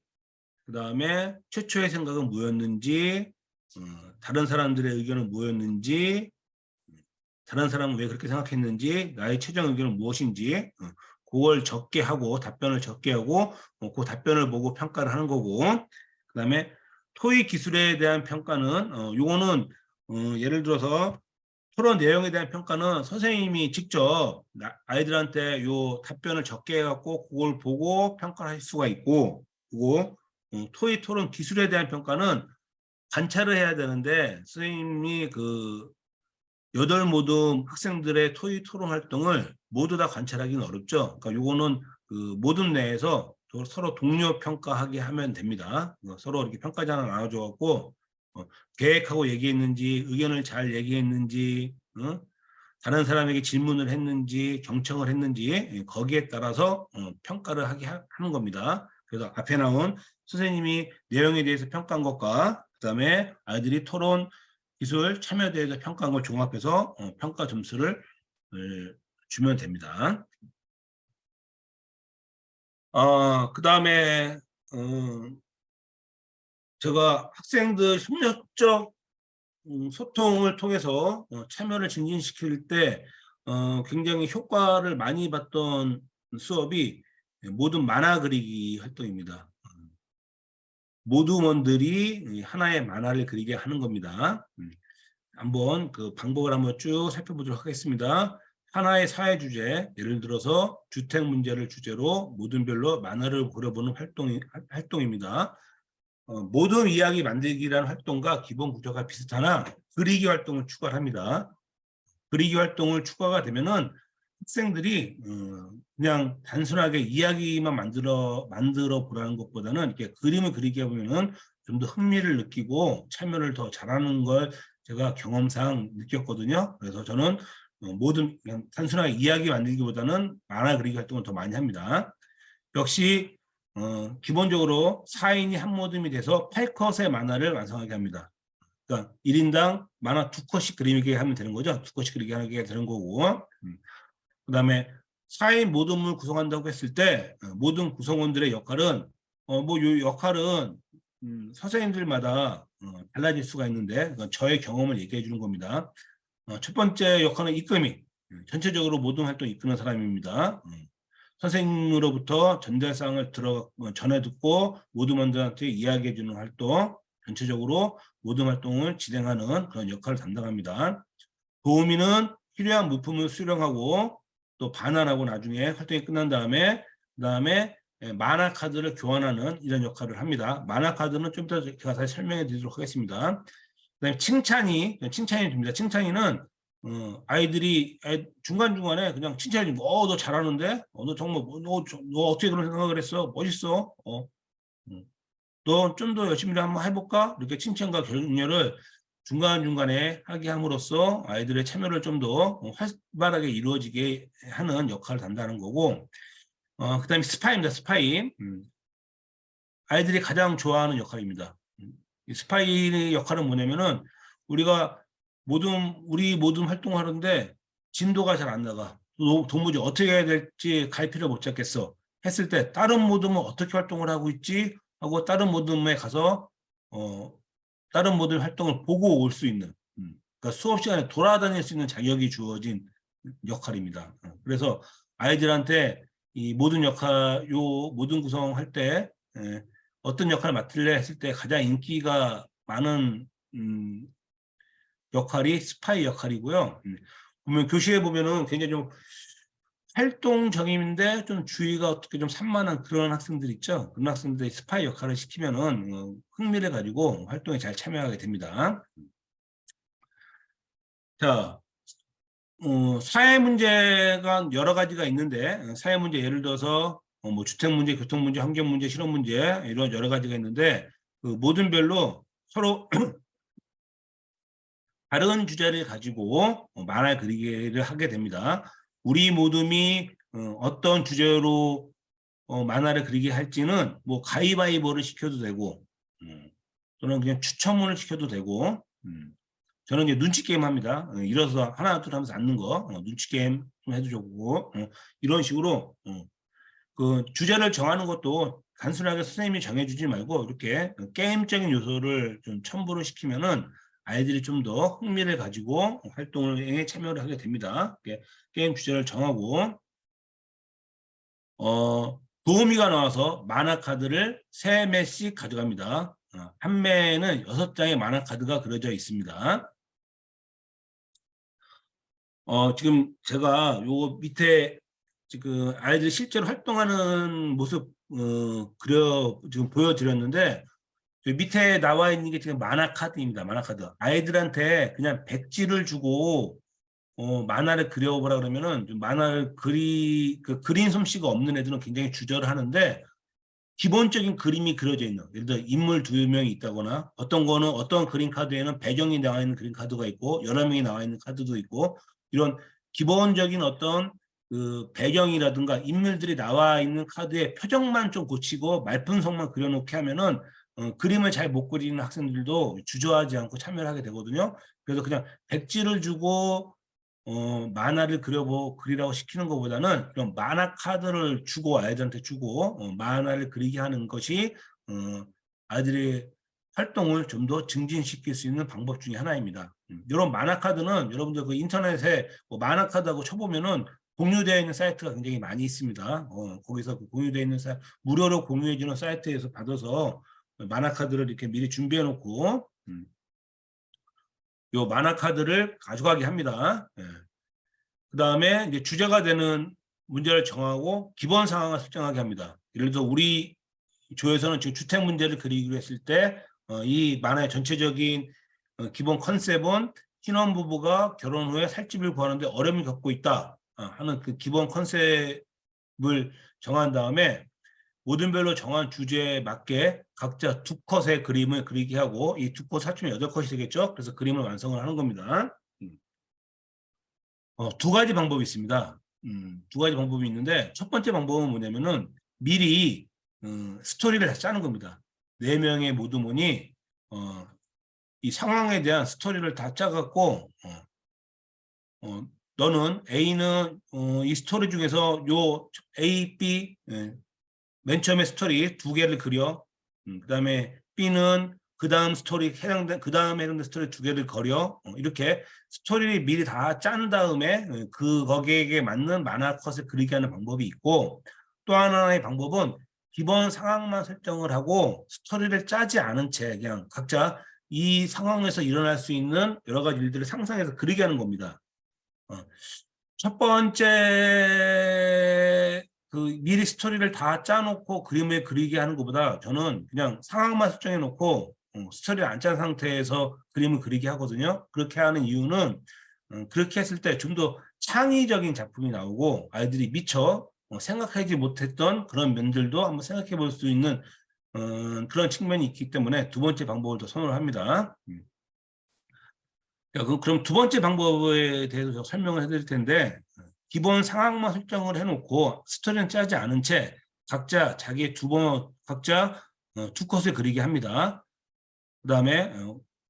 그 다음에 최초의 생각은 뭐였는지, 다른 사람들의 의견은 뭐였는지, 다른 사람은 왜 그렇게 생각했는지, 나의 최종 의견은 무엇인지, 그걸 적게 하고 답변을 적게 하고 그 답변을 보고 평가를 하는 거고, 그 다음에 토의 기술에 대한 평가는 요거는 예를 들어서 토론 내용에 대한 평가는 선생님이 직접 아이들한테 요 답변을 적게 해갖고 그걸 보고 평가를 할 수가 있고, 그리고 토의 토론 기술에 대한 평가는 관찰을 해야 되는데 선생님이 그 8모든 학생들의 토의 토론 활동을 모두 다 관찰하기는 어렵죠. 그러니까 요거는 그 모든 내에서 서로 동료 평가하게 하면 됩니다. 서로 이렇게 평가지 하나 나눠줘갖고 계획하고 얘기했는지, 의견을 잘 얘기했는지, 다른 사람에게 질문을 했는지, 경청을 했는지 거기에 따라서 평가를 하게 하는 겁니다. 그래서 앞에 나온 선생님이 내용에 대해서 평가한 것과 그다음에 아이들이 토론 기술 참여에 대해서 평가한 걸 종합해서 평가 점수를 주면 됩니다. 그다음에 제가 학생들 협력적 소통을 통해서 참여를 증진시킬 때 굉장히 효과를 많이 봤던 수업이 모든 만화 그리기 활동입니다. 모두먼들이 하나의 만화를 그리게 하는 겁니다. 한번 그 방법을 한번 쭉 살펴보도록 하겠습니다. 하나의 사회 주제, 예를 들어서 주택 문제를 주제로 모둠별로 만화를 그려보는 활동입니다. 모둠 이야기 만들기라는 활동과 기본 구조가 비슷하나 그리기 활동을 추가합니다. 그리기 활동을 추가가 되면은 학생들이 그냥 단순하게 이야기만 만들어 보라는 것보다는 이렇게 그림을 그리게 보면은 좀 더 흥미를 느끼고 참여를 더 잘하는 걸 제가 경험상 느꼈거든요. 그래서 저는 모든 그냥 단순하게 이야기 만들기보다는 만화 그리기 활동을 더 많이 합니다. 역시 기본적으로 4인이 한 모듬이 돼서 8컷의 만화를 완성하게 합니다. 그러니까 1인당 만화 2컷씩 그리게 하면 되는 거죠. 2컷씩 그리게 하게 되는 거고. 그다음에 4인 모둠을 구성한다고 했을 때 모든 구성원들의 역할은 뭐 요 역할은 선생님들마다 달라질 수가 있는데 저의 경험을 얘기해 주는 겁니다. 첫 번째 역할은 이끌미. 전체적으로 모든 활동 이끄는 사람입니다. 선생님으로부터 전달사항을 전해 듣고 모든 원들한테 이야기해 주는 활동, 전체적으로 모든 활동을 진행하는 그런 역할을 담당합니다. 도우미는 필요한 물품을 수령하고 또 반환하고 나중에 활동이 끝난 다음에 그다음에 만화 카드를 교환하는 이런 역할을 합니다. 만화 카드는 좀 이따 제가 다시 설명해 드리도록 하겠습니다. 그다음에 칭찬이 됩니다. 칭찬이는 아이들이 중간중간에 그냥 칭찬이 너 잘하는데 너 정말 너 어떻게 그런 생각을 했어? 멋있어. 너 좀 더 열심히 한번 해볼까? 이렇게 칭찬과 격려를 중간중간에 하게 함으로써 아이들의 참여를 좀 더 활발하게 이루어지게 하는 역할을 담당하는 거고, 그다음에 스파이입니다. 스파이. 아이들이 가장 좋아하는 역할입니다. 이 스파이의 역할은 뭐냐면은 우리가 우리 모든 활동하는데 진도가 잘 안 나가. 도무지 어떻게 해야 될지 갈피를 못 잡겠어. 했을 때 다른 모둠은 어떻게 활동을 하고 있지? 하고 다른 모둠에 가서 다른 모둠 활동을 보고 올 수 있는, 그러니까 수업 시간에 돌아다닐 수 있는 자격이 주어진 역할입니다. 그래서 아이들한테 이 모든 모든 구성할 때 어떤 역할을 맡을래 했을 때 가장 인기가 많은 역할이 스파이 역할이고요. 보면 교시에 보면은 굉장히 좀 활동적인데 좀 주의가 어떻게 좀 산만한 그런 학생들 있죠. 그런 학생들이 스파이 역할을 시키면은 흥미를 가지고 활동에 잘 참여하게 됩니다. 자, 사회 문제가 여러 가지가 있는데 사회 문제 예를 들어서 뭐 주택 문제, 교통 문제, 환경 문제, 실업 문제 이런 여러 가지가 있는데 그 모든 별로 서로 다른 주제를 가지고 만화 그리기를 하게 됩니다. 우리 모둠이 어떤 주제로 만화를 그리게 할지는 뭐 가위바위보를 시켜도 되고 또는 그냥 추첨을 시켜도 되고 저는 이제 눈치 게임 합니다. 일어서 하나 둘 하면서 앉는 거 눈치 게임 좀 해도 좋고 이런 식으로 그 주제를 정하는 것도 단순하게 선생님이 정해주지 말고 이렇게 게임적인 요소를 좀 첨부를 시키면은 아이들이 좀 더 흥미를 가지고 활동에 참여를 하게 됩니다. 게임 주제를 정하고 도우미가 나와서 만화 카드를 3매씩 가져갑니다. 한 매에는 6장의 만화 카드가 그려져 있습니다. 지금 제가 요 밑에 지금 아이들이 실제로 활동하는 모습 지금 보여드렸는데 밑에 나와 있는 게 지금 만화 카드입니다. 만화 카드. 아이들한테 그냥 백지를 주고 만화를 그려보라 그러면은 만화를 그린 솜씨가 없는 애들은 굉장히 주저를 하는데 기본적인 그림이 그려져 있는, 예를 들어 인물 2명이 있다거나 어떤 거는 어떤 그림 카드에는 배경이 나와 있는 그림 카드가 있고 여러 명이 나와 있는 카드도 있고 이런 기본적인 어떤 그 배경이라든가 인물들이 나와 있는 카드의 표정만 좀 고치고 말풍선만 그려놓게 하면은 그림을 잘 못 그리는 학생들도 주저하지 않고 참여를 하게 되거든요. 그래서 그냥 백지를 주고 만화를 그리라고 시키는 것보다는 그런 만화 카드를 주고 아이들한테 주고 만화를 그리게 하는 것이 아이들의 활동을 좀 더 증진시킬 수 있는 방법 중에 하나입니다. 이런 만화 카드는 여러분들 그 인터넷에 뭐 만화 카드하고 쳐보면은 공유되어 있는 사이트가 굉장히 많이 있습니다. 거기서 그 공유되어 있는 무료로 공유해주는 사이트에서 받아서 만화 카드를 이렇게 미리 준비해 놓고 요 만화 카드를 가져가게 합니다. 그 다음에 이제 주제가 되는 문제를 정하고 기본 상황을 설정하게 합니다. 예를 들어 우리 조에서는 지금 주택 문제를 그리기로 했을 때 이 만화의 전체적인 기본 컨셉은 신혼부부가 결혼 후에 살집을 구하는데 어려움을 겪고 있다 하는 그 기본 컨셉을 정한 다음에 모든별로 정한 주제에 맞게 각자 2컷의 그림을 그리게 하고 이 2컷 합치면 8컷이 되겠죠. 그래서 그림을 완성을 하는 겁니다. 2가지 방법이 있습니다. 2가지 방법이 있는데 첫 번째 방법은 뭐냐면은 미리 스토리를 다 짜는 겁니다. 4명의 모두모니 이 상황에 대한 스토리를 다 짜갖고 너는 A는 이 스토리 중에서 요 A, B 맨 처음에 스토리 2개를 그려. 그다음에 B는 그다음 스토리 그다음에 해당된 스토리 2개를 그려 이렇게 스토리를 미리 다 짠 다음에 거기에 맞는 만화 컷을 그리게 하는 방법이 있고, 또 하나의 방법은 기본 상황만 설정을 하고 스토리를 짜지 않은 채 그냥 각자 이 상황에서 일어날 수 있는 여러 가지 일들을 상상해서 그리게 하는 겁니다. 첫 번째 미리 스토리를 다 짜놓고 그림을 그리게 하는 것보다 저는 그냥 상황만 설정해 놓고 스토리를 안 짠 상태에서 그림을 그리게 하거든요. 그렇게 하는 이유는 그렇게 했을 때 좀 더 창의적인 작품이 나오고 아이들이 미처 생각하지 못했던 그런 면들도 한번 생각해 볼 수 있는 그런 측면이 있기 때문에 두 번째 방법을 더 선호를 합니다. 그럼 두 번째 방법에 대해서 설명을 해드릴 텐데, 기본 상황만 설정을 해놓고 스토리는 짜지 않은 채 각자 자기의 각자 두 컷을 그리게 합니다. 그 다음에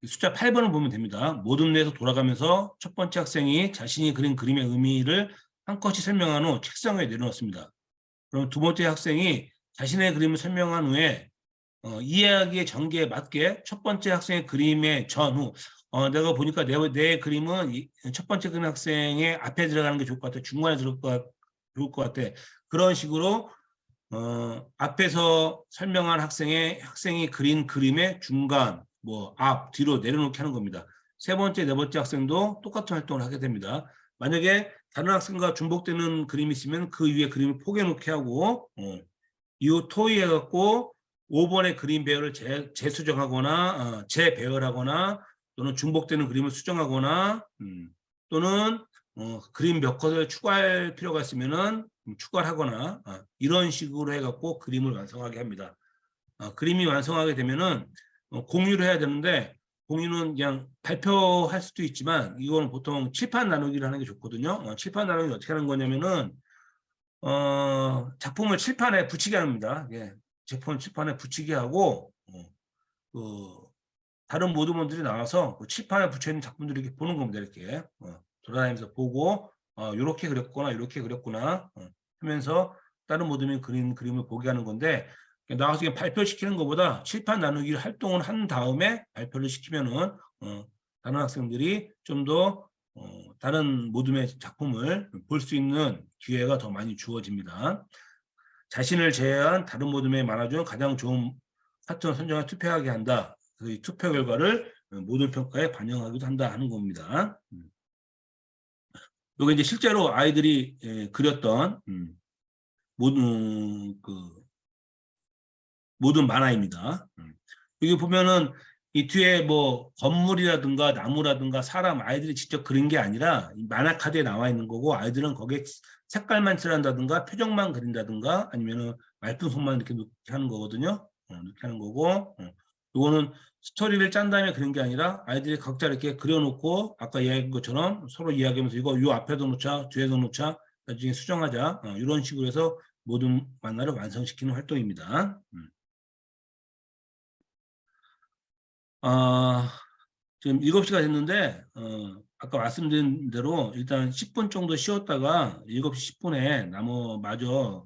숫자 8번을 보면 됩니다. 모든 내에서 돌아가면서 첫 번째 학생이 자신이 그린 그림의 의미를 한 컷이 설명한 후 책상 위에 내려놓습니다. 그럼 두 번째 학생이 자신의 그림을 설명한 후에 이야기의 전개에 맞게 첫 번째 학생의 그림의 전후 내가 보니까 내 그림은 첫 번째 그림 학생의 앞에 들어가는 게 좋을 것 같아. 중간에 좋을 것 같아. 그런 식으로 앞에서 설명한 학생이 그린 그림의 중간, 앞, 뒤로 내려놓게 하는 겁니다. 세 번째, 네 번째 학생도 똑같은 활동을 하게 됩니다. 만약에 다른 학생과 중복되는 그림이 있으면 그 위에 그림을 포개놓게 하고 이후 토의해갖고 5번의 그림 배열을 재수정하거나 재배열하거나 또는 중복되는 그림을 수정하거나 또는 그림 몇 컷을 추가할 필요가 있으면은 추가를 하거나 이런 식으로 해갖고 그림을 완성하게 합니다. 그림이 완성하게 되면은 공유를 해야 되는데 공유는 그냥 발표할 수도 있지만 이거는 보통 칠판 나누기를 하는 게 좋거든요. 칠판 나누기 어떻게 하는 거냐면은 작품을 칠판에 붙이게 합니다. 예. 제품 칠판에 붙이게 하고 다른 모두분들이 나와서 그 칠판에 붙여있는 작품들을 이렇게 보는 겁니다. 이렇게 돌아다니면서 보고 이렇게 그렸구나 이렇게 그렸구나 하면서 다른 모두면 그린 그림을 보게 하는 건데, 나와서 그냥 발표시키는 것보다 칠판 나누기 활동을 한 다음에 발표를 시키면은 다른 학생들이 좀 더 다른 모둠의 작품을 볼 수 있는 기회가 더 많이 주어집니다. 자신을 제외한 다른 모둠의 만화 중 가장 좋은 파트너 선정을 투표하게 한다. 그 투표 결과를 모둠 평가에 반영하기도 한다 하는 겁니다. 이게 이제 실제로 아이들이 그렸던 모든 만화입니다. 여기 보면은 이 뒤에 건물이라든가 나무라든가 사람 아이들이 직접 그린 게 아니라 만화 카드에 나와 있는 거고, 아이들은 거기에 색깔만 칠한다든가 표정만 그린다든가 아니면은 말풍선만 이렇게 넣게 하는 거거든요. 이렇게 하는 거고, 이거는 스토리를 짠 다음에 그린 게 아니라 아이들이 각자 이렇게 그려놓고 아까 이야기한 것처럼 서로 이야기하면서 이거 요 앞에도 놓자 뒤에도 놓자 나중에 수정하자 이런 식으로 해서 모든 만화를 완성시키는 활동입니다. 지금 7시가 됐는데 아까 말씀드린 대로 일단 10분 정도 쉬었다가 7시 10분에 마저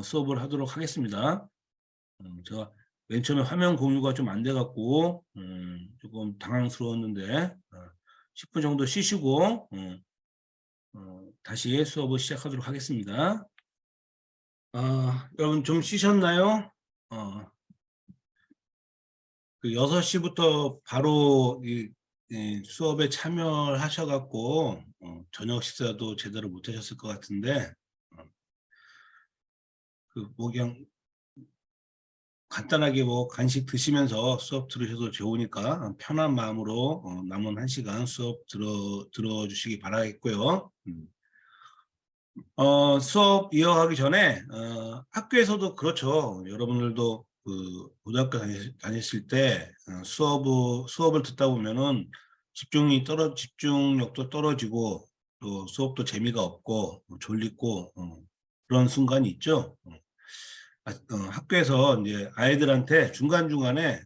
수업을 하도록 하겠습니다. 제가 맨 처음에 화면 공유가 좀 안 돼갖고 조금 당황스러웠는데 10분 정도 쉬시고 다시 수업을 시작하도록 하겠습니다. 여러분 좀 쉬셨나요? 그 6시부터 바로 이 수업에 참여하셔갖고 저녁 식사도 제대로 못 하셨을 것 같은데 그냥 간단하게 간식 드시면서 수업 들으셔도 좋으니까 편한 마음으로 남은 1시간 수업 들어주시기 바라겠고요. 수업 이어가기 전에 학교에서도 그렇죠. 여러분들도 그 고등학교 다니실 때 수업을 듣다 보면은 집중력도 떨어지고 또 수업도 재미가 없고 졸리고 그런 순간이 있죠. 학교에서 이제 아이들한테 중간중간에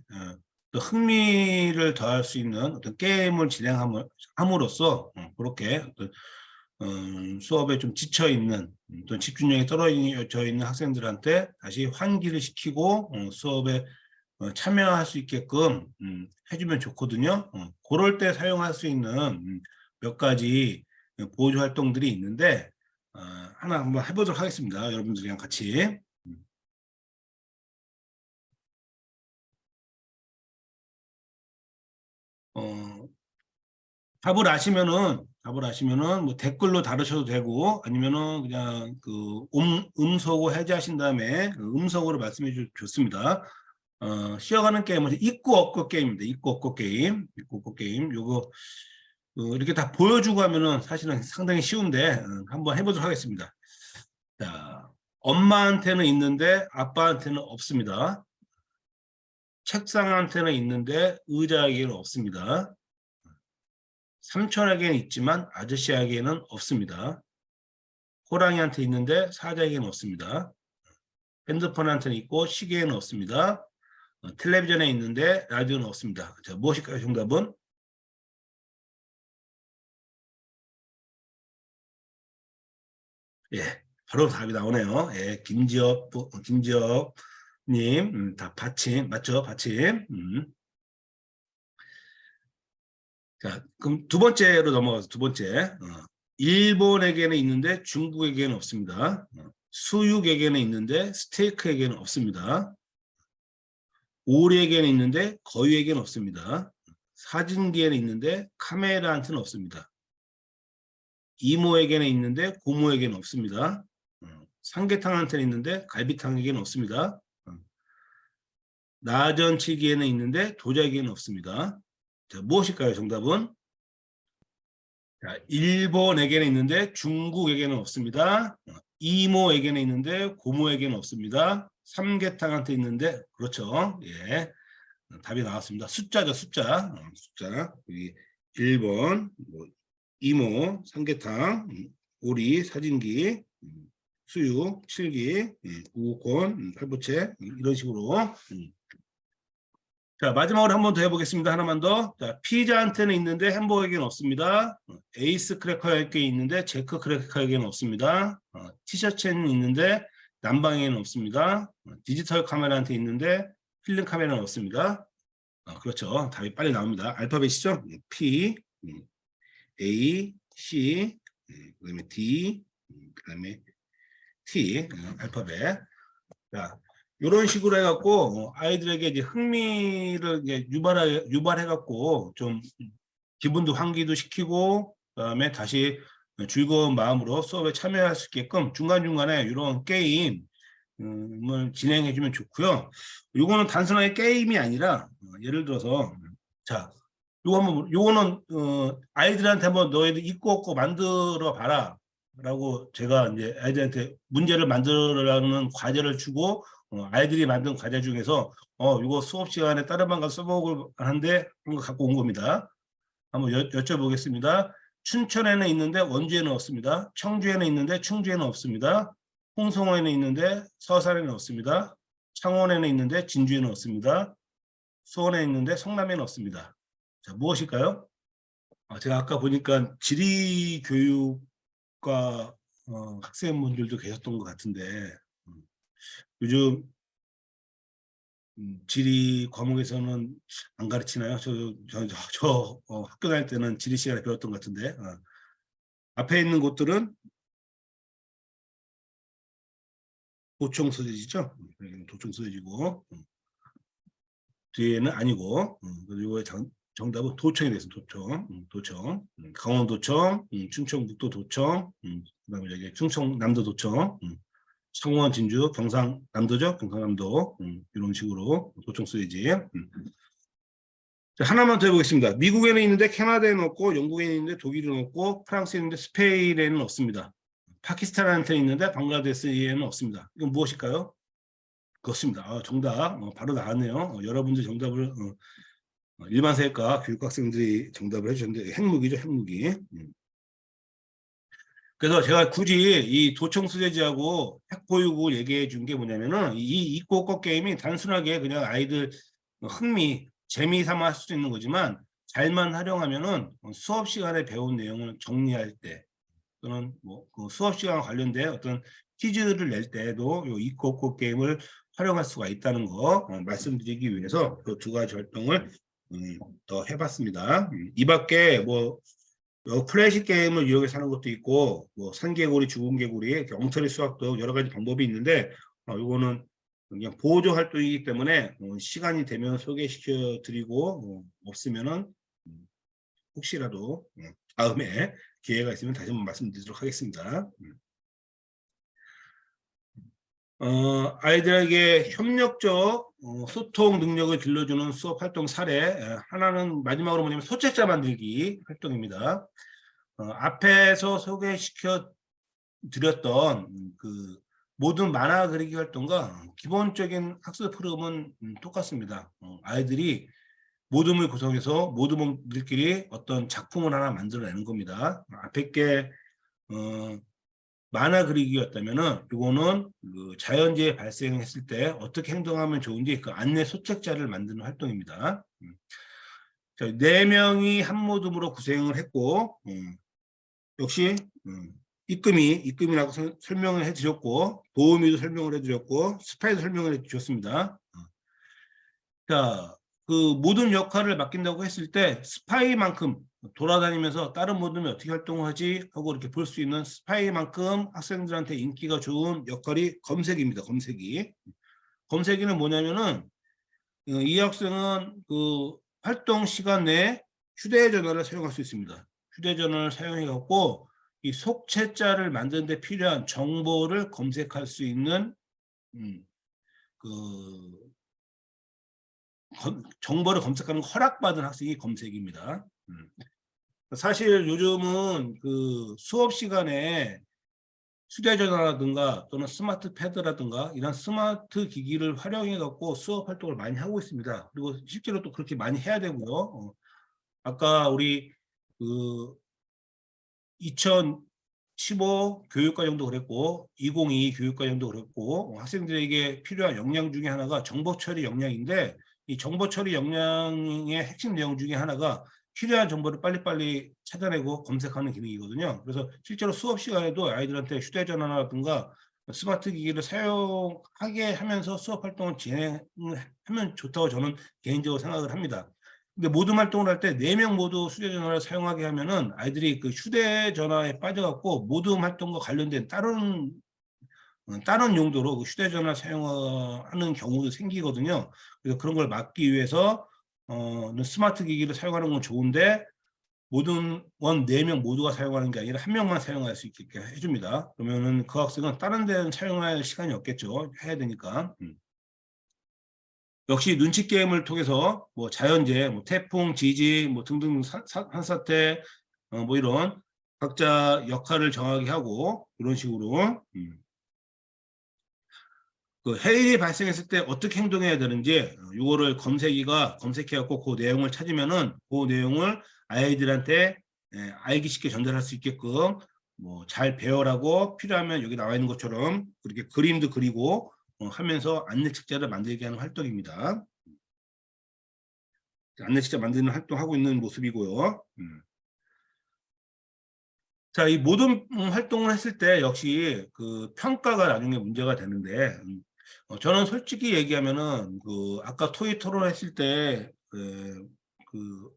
또 흥미를 더할 수 있는 어떤 게임을 진행함으로써 그렇게 어떤 수업에 좀 지쳐 있는 또 집중력이 떨어져 있는 학생들한테 다시 환기를 시키고 수업에 참여할 수 있게끔 해주면 좋거든요. 그럴 때 사용할 수 있는 몇 가지 보조 활동들이 있는데 하나 한번 해보도록 하겠습니다. 여러분들이랑 같이. 어, 답을 아시면은 뭐 댓글로 다루셔도 되고 아니면은 그냥 그 음소거 해제하신 다음에 그 음성으로 말씀해 좋습니다. 쉬어가는 게임은 있고 없고 게임입니다. 있고 없고 게임, 있고 없고 게임. 요거 이렇게 다 보여주고 하면은 사실은 상당히 쉬운데 한번 해보도록 하겠습니다. 자, 엄마한테는 있는데 아빠한테는 없습니다. 책상한테는 있는데 의자에게는 없습니다. 삼촌에게는 있지만 아저씨에게는 없습니다. 호랑이한테 있는데 사자에게는 없습니다. 핸드폰한테는 있고 시계에는 없습니다. 텔레비전에 있는데 라디오는 없습니다. 자, 무엇일까요? 정답은? 예, 바로 답이 나오네요. 예, 김지엽님, 다 받침, 맞죠? 받침. 자, 그럼 두 번째로 넘어가서 두 번째. 일본에게는 있는데 중국에게는 없습니다. 수육에게는 있는데 스테이크에게는 없습니다. 오리에게는 있는데 거위에게는 없습니다. 사진기에는 있는데 카메라한테는 없습니다. 이모에게는 있는데 고모에게는 없습니다. 삼계탕한테는 있는데 갈비탕에게는 없습니다. 나전치기에는 있는데 도자기에는 없습니다. 자, 무엇일까요? 정답은? 자, 일본에게는 있는데 중국에게는 없습니다. 이모에게는 있는데 고모에게는 없습니다. 삼계탕한테 있는데 그렇죠. 예, 답이 나왔습니다. 숫자죠, 숫자. 숫자. 여기 1번 뭐, 이모, 삼계탕, 오리, 사진기, 수육, 칠기, 우콘, 팔보채 이런 식으로. 자, 마지막으로 한 번 더 해보겠습니다. 하나만 더. 자, 피자한테는 있는데 햄버거에게는 없습니다. 에이스 크래커에게 있는데 제크 크래커에게는 없습니다. 티셔츠에는 있는데 난방에는 없습니다. 디지털 카메라한테 있는데 필름 카메라는 없습니다. 그렇죠. 답이 빨리 나옵니다. 알파벳이죠. P, A, C, 그다음에 D, 그다음에 T, 알파벳. 자, 이런 식으로 해갖고 아이들에게 이제 흥미를 이제 유발해갖고 좀 기분도 환기도 시키고 그다음에 다시 즐거운 마음으로 수업에 참여할 수 있게끔 중간중간에 이런 게임을 진행해주면 좋고요. 요거는 단순하게 게임이 아니라 예를 들어서 자, 요거는 아이들한테 한번 너희들 있고 없고 만들어 봐라. 라고 제가 이제 아이들한테 문제를 만들라는 과제를 주고 아이들이 만든 과제 중에서 이거 수업 시간에 다른 반 가서 써먹을 하는데 그런 거 갖고 온 겁니다. 한번 여쭤보겠습니다. 춘천에는 있는데 원주에는 없습니다. 청주에는 있는데 충주에는 없습니다. 홍성호에는 있는데 서산에는 없습니다. 창원에는 있는데 진주에는 없습니다. 수원에 있는데 성남에는 없습니다. 자, 무엇일까요? 제가 아까 보니까 지리교육과 학생분들도 계셨던 것 같은데 요즘 지리 과목에서는 안 가르치나요? 학교 다닐 때는 지리 시간에 배웠던 것 같은데 앞에 있는 곳들은 도청 소재지죠? 도청 소재지고 뒤에는 아니고 그리고 정답은 도청이 됐습니다. 도청, 강원도청, 충청북도 도청, 그다음에 여기 충청남도 도청, 창원, 진주, 경상남도죠. 경상남도 이런 식으로 도청 쓰이지. 하나만 더 해보겠습니다. 미국에는 있는데 캐나다에는 없고 영국에는 있는데 독일에는 없고 프랑스에 있는데 스페인에는 없습니다. 파키스탄한테 있는데 방글라데시에는 없습니다. 이건 무엇일까요? 그렇습니다. 정답 바로 나왔네요. 여러분들 정답을 일반세과 교육학생들이 정답을 해주셨는데 핵무기죠, 핵무기. 그래서 제가 굳이 이 도청수제지하고 핵보육을 얘기해 준 게 뭐냐면은 이 이꼬꼬 게임이 단순하게 그냥 아이들 흥미, 재미 삼아 할 수도 있는 거지만 잘만 활용하면은 수업 시간에 배운 내용을 정리할 때 또는 뭐그 수업 시간 관련된 어떤 퀴즈를 낼 때도 이 이꼬꼬 게임을 활용할 수가 있다는 거 말씀드리기 위해서 그 두 가지 활동을 더 해봤습니다. 이 밖에 뭐 클래식 게임을 이용해서 하는 것도 있고, 뭐 산개구리, 죽은 개구리, 엉터리 수학도 여러 가지 방법이 있는데, 이거는 그냥 보조 활동이기 때문에 시간이 되면 소개시켜 드리고, 없으면은 혹시라도 다음에 기회가 있으면 다시 한번 말씀드리도록 하겠습니다. 아이들에게 협력적 소통 능력을 길러주는 수업 활동 사례 하나는 마지막으로 뭐냐면 소책자 만들기 활동입니다. 앞에서 소개시켜 드렸던 그 모든 만화 그리기 활동과 기본적인 학습 흐름은 똑같습니다. 아이들이 모둠을 구성해서 모둠들끼리 어떤 작품을 하나 만들어내는 겁니다. 앞에 게 만화 그리기였다면은 이거는 그 자연재해 발생했을 때 어떻게 행동하면 좋은지 그 안내 소책자를 만드는 활동입니다. 자, 4명이 한 모둠으로 구성을 했고 역시 입금이라고 설명을 해드렸고 도우미도 설명을 해드렸고 스파이도 설명을 해주셨습니다. 자, 그 모든 역할을 맡긴다고 했을 때 스파이만큼 돌아다니면서 다른 모둠이 어떻게 활동하지 하고 이렇게 볼 수 있는 스파이만큼 학생들한테 인기가 좋은 역할이 검색입니다. 검색이는 뭐냐면은 이 학생은 그 활동 시간 내에 휴대전화를 사용할 수 있습니다. 휴대전화를 사용해 갖고 이 속채자를 만드는 데 필요한 정보를 검색할 수 있는 그 정보를 검색하는 허락받은 학생이 검색입니다. 사실 요즘은 그 수업 시간에 휴대전화라든가 또는 스마트 패드라든가 이런 스마트 기기를 활용해 갖고 수업 활동을 많이 하고 있습니다. 그리고 실제로 또 그렇게 많이 해야 되고요. 아까 우리 그 2015 교육과정도 그랬고 2022 교육과정도 그랬고 학생들에게 필요한 역량 중에 하나가 정보 처리 역량인데 이 정보 처리 역량의 핵심 내용 중에 하나가 필요한 정보를 빨리빨리 찾아내고 검색하는 기능이거든요. 그래서 실제로 수업 시간에도 아이들한테 휴대전화라든가 스마트 기기를 사용하게 하면서 수업 활동을 진행하면 좋다고 저는 개인적으로 생각을 합니다. 근데 모든 활동을 할 때 4명 모두 휴대전화를 사용하게 하면은 아이들이 그 휴대전화에 빠져갖고 모든 활동과 관련된 다른 용도로 그 휴대전화 사용하는 경우도 생기거든요. 그래서 그런 걸 막기 위해서 스마트 기기를 사용하는 건 좋은데 모든 4명 모두가 사용하는 게 아니라 1명만 사용할 수 있게 해줍니다. 그러면은 그 학생은 다른 데는 사용할 시간이 없겠죠. 해야 되니까. 역시 눈치 게임을 통해서 뭐 자연재해, 뭐 태풍, 지진, 뭐 등등 산사태, 뭐 이런 각자 역할을 정하게 하고 이런 식으로 그 해일이 발생했을 때 어떻게 행동해야 되는지 이거를 검색이가 검색해갖고 그 내용을 찾으면은 그 내용을 아이들한테 알기 쉽게 전달할 수 있게끔 뭐 잘 배워라고 필요하면 여기 나와 있는 것처럼 그렇게 그림도 그리고 하면서 안내 책자를 만들게 하는 활동입니다. 안내 책자 만드는 활동하고 있는 모습이고요. 자, 이 모든 활동을 했을 때 역시 그 평가가 나중에 문제가 되는데 저는 솔직히 얘기하면은 그 아까 토익 토론했을 때 그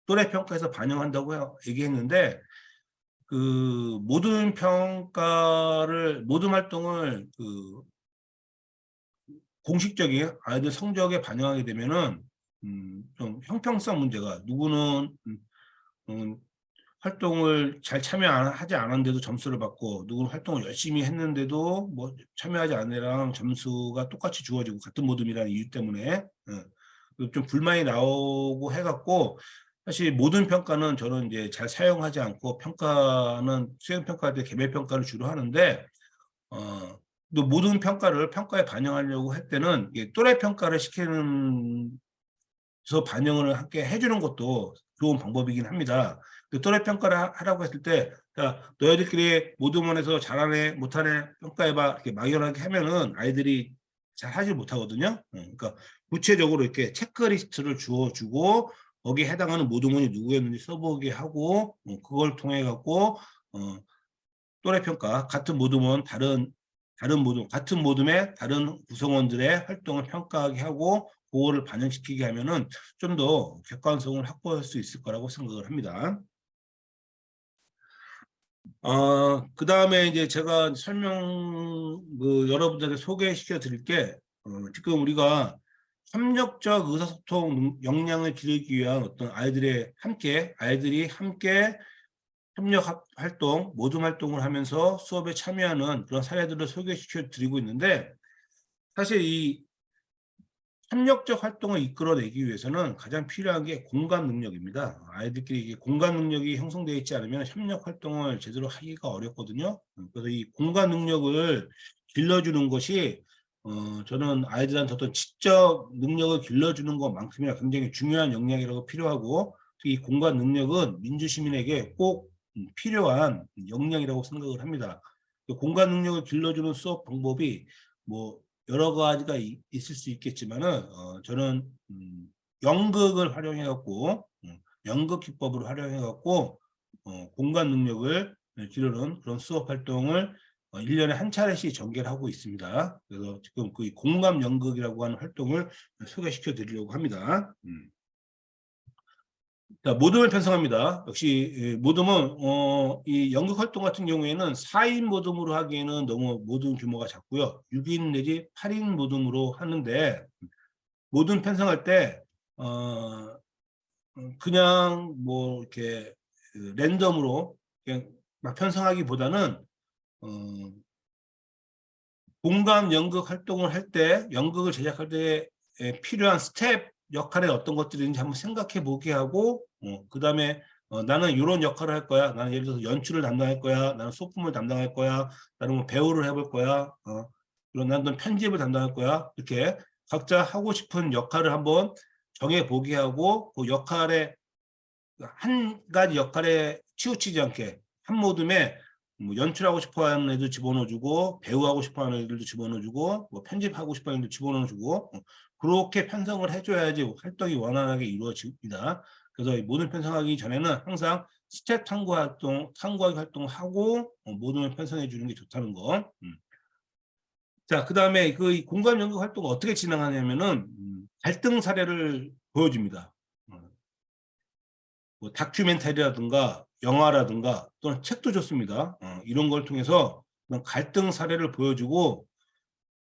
또래 평가에서 반영한다고 얘기했는데 그 모든 활동을 그 공식적인 아이들 성적에 반영하게 되면은 좀 형평성 문제가 누구는 활동을 잘 참여하지 않았는데도 점수를 받고 누구는 활동을 열심히 했는데도 뭐 참여하지 않은 애랑 점수가 똑같이 주어지고 같은 모둠이라는 이유 때문에 좀 불만이 나오고 해갖고 사실 모든 평가는 저는 이제 잘 사용하지 않고 평가는 수행 평가할 때 개별 평가를 주로 하는데 또 모든 평가를 평가에 반영하려고 할 때는 또래 평가를 시키는 서 반영을 함께 해주는 것도 좋은 방법이긴 합니다. 그 또래 평가를 하라고 했을 때, 자, 너희들끼리 모두문에서 잘하네, 못하네, 평가해봐. 이렇게 막연하게 하면은 아이들이 잘 하지 못하거든요. 그러니까 구체적으로 이렇게 체크리스트를 주어주고, 거기에 해당하는 모두문이 누구였는지 써보게 하고, 그걸 통해 갖고, 또래 평가, 같은 모두문, 다른 다른 모둠, 같은 모둠의 다른 구성원들의 활동을 평가하게 하고 그거를 반영시키게 하면은 좀 더 객관성을 확보할 수 있을 거라고 생각을 합니다. 그 다음에 이제 제가 여러분들에게 소개시켜 드릴 게, 지금 우리가 협력적 의사소통 역량을 기르기 위한 어떤 아이들이 함께 협력 활동, 모둠 활동을 하면서 수업에 참여하는 그런 사례들을 소개시켜 드리고 있는데, 사실 이 협력적 활동을 이끌어내기 위해서는 가장 필요한 게 공감 능력입니다. 아이들끼리 이게 공감 능력이 형성되어 있지 않으면 협력 활동을 제대로 하기가 어렵거든요. 그래서 이 공감 능력을 길러주는 것이 저는 아이들한테 어떤 지적 능력을 길러주는 것만큼이나 굉장히 중요한 역량이라고 필요하고, 이 공감 능력은 민주시민에게 꼭 필요한 역량이라고 생각을 합니다. 공감 능력을 길러주는 수업 방법이 뭐 여러 가지가 있을 수 있겠지만은 저는 연극을 활용해 갖고 연극 기법을 활용해 갖고 공간 능력을 기르는 그런 수업 활동을 1년에 한 차례씩 전개를 하고 있습니다. 그래서 지금 그 공감 연극이라고 하는 활동을 소개시켜 드리려고 합니다. 자, 모둠을 편성합니다. 역시 모둠은 이 연극 활동 같은 경우에는 4인 모둠으로 하기에는 너무 모둠 규모가 작고요. 6인 내지 8인 모둠으로 하는데, 모둠 편성할 때 그냥 뭐 이렇게 랜덤으로 그냥 막 편성하기보다는 공감 연극 활동을 할 때, 연극을 제작할 때 필요한 스텝 역할에 어떤 것들이 있는지 한번 생각해 보게 하고, 그 다음에 나는 이런 역할을 할 거야. 나는 예를 들어서 연출을 담당할 거야. 나는 소품을 담당할 거야. 나는 뭐 배우를 해볼 거야. 그리고 나는 편집을 담당할 거야. 이렇게 각자 하고 싶은 역할을 한번 정해 보게 하고, 그 역할에 한 가지 역할에 치우치지 않게 한 모둠에 뭐 연출하고 싶어하는 애들 집어넣어주고, 배우하고 싶어하는 애들도 집어넣어주고, 뭐 편집하고 싶어하는 애들 집어넣어주고, 그렇게 편성을 해줘야지 활동이 원활하게 이루어집니다. 그래서 모둠 편성하기 전에는 항상 스텝 탐구하기 활동을 하고 모둠을 편성해 주는 게 좋다는 거. 자, 그 다음에 그 공감 연극 활동을 어떻게 진행하냐면은 갈등 사례를 보여줍니다. 뭐 다큐멘터리라든가 영화라든가 또는 책도 좋습니다. 이런 걸 통해서 갈등 사례를 보여주고,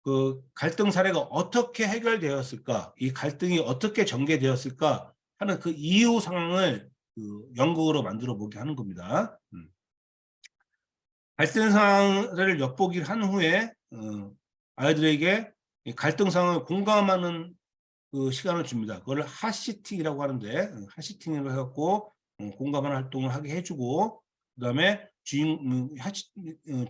그 갈등 사례가 어떻게 해결되었을까, 이 갈등이 어떻게 전개되었을까 하는 그 이후 상황을 그 연극으로 만들어 보게 하는 겁니다. 갈등 상황을 엿보기를 한 후에 아이들에게 갈등 상황을 공감하는 그 시간을 줍니다. 그걸 핫시팅이라고 하는데, 핫시팅을 해갖고 공감하는 활동을 하게 해주고, 그다음에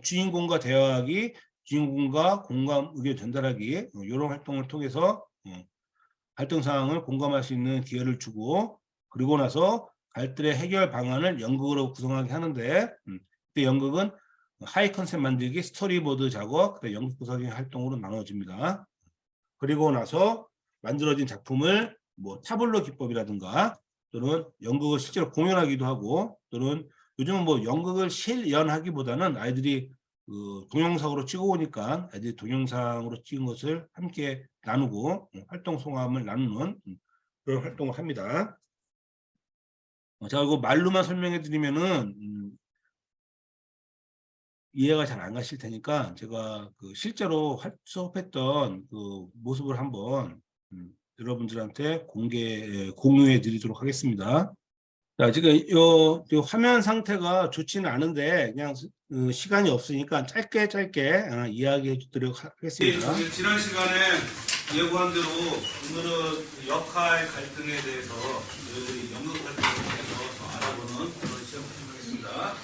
주인공과 대화하기, 주인공과 공감 의견 전달하기, 이런 활동을 통해서 갈등 상황을 공감할 수 있는 기회를 주고, 그리고 나서 갈등의 해결 방안을 연극으로 구성하게 하는데, 그때 연극은 하이 컨셉 만들기, 스토리보드 작업, 그다음에 연극 구성의 활동으로 나눠집니다. 그리고 나서 만들어진 작품을 뭐 타블로 기법이라든가 또는 연극을 실제로 공연하기도 하고, 또는 요즘은 뭐 연극을 실연하기보다는 아이들이 그 동영상으로 찍어오니까 아이들이 동영상으로 찍은 것을 함께 나누고 활동 성함을 나누는 그런 활동을 합니다. 자, 이거 말로만 설명해 드리면은 이해가 잘 안 가실 테니까 제가 그 실제로 수업했던 그 모습을 한번 여러분들한테 공유해 드리도록 하겠습니다. 자, 지금 요 화면 상태가 좋지는 않은데 그냥 시간이 없으니까 짧게 이야기해 주도록 하겠습니다. 지난 시간에 예고한 대로 오늘은 역할 갈등에 대해서 저희들이 연극 갈등에 대해서 알아보는 그런 시험을 하겠습니다.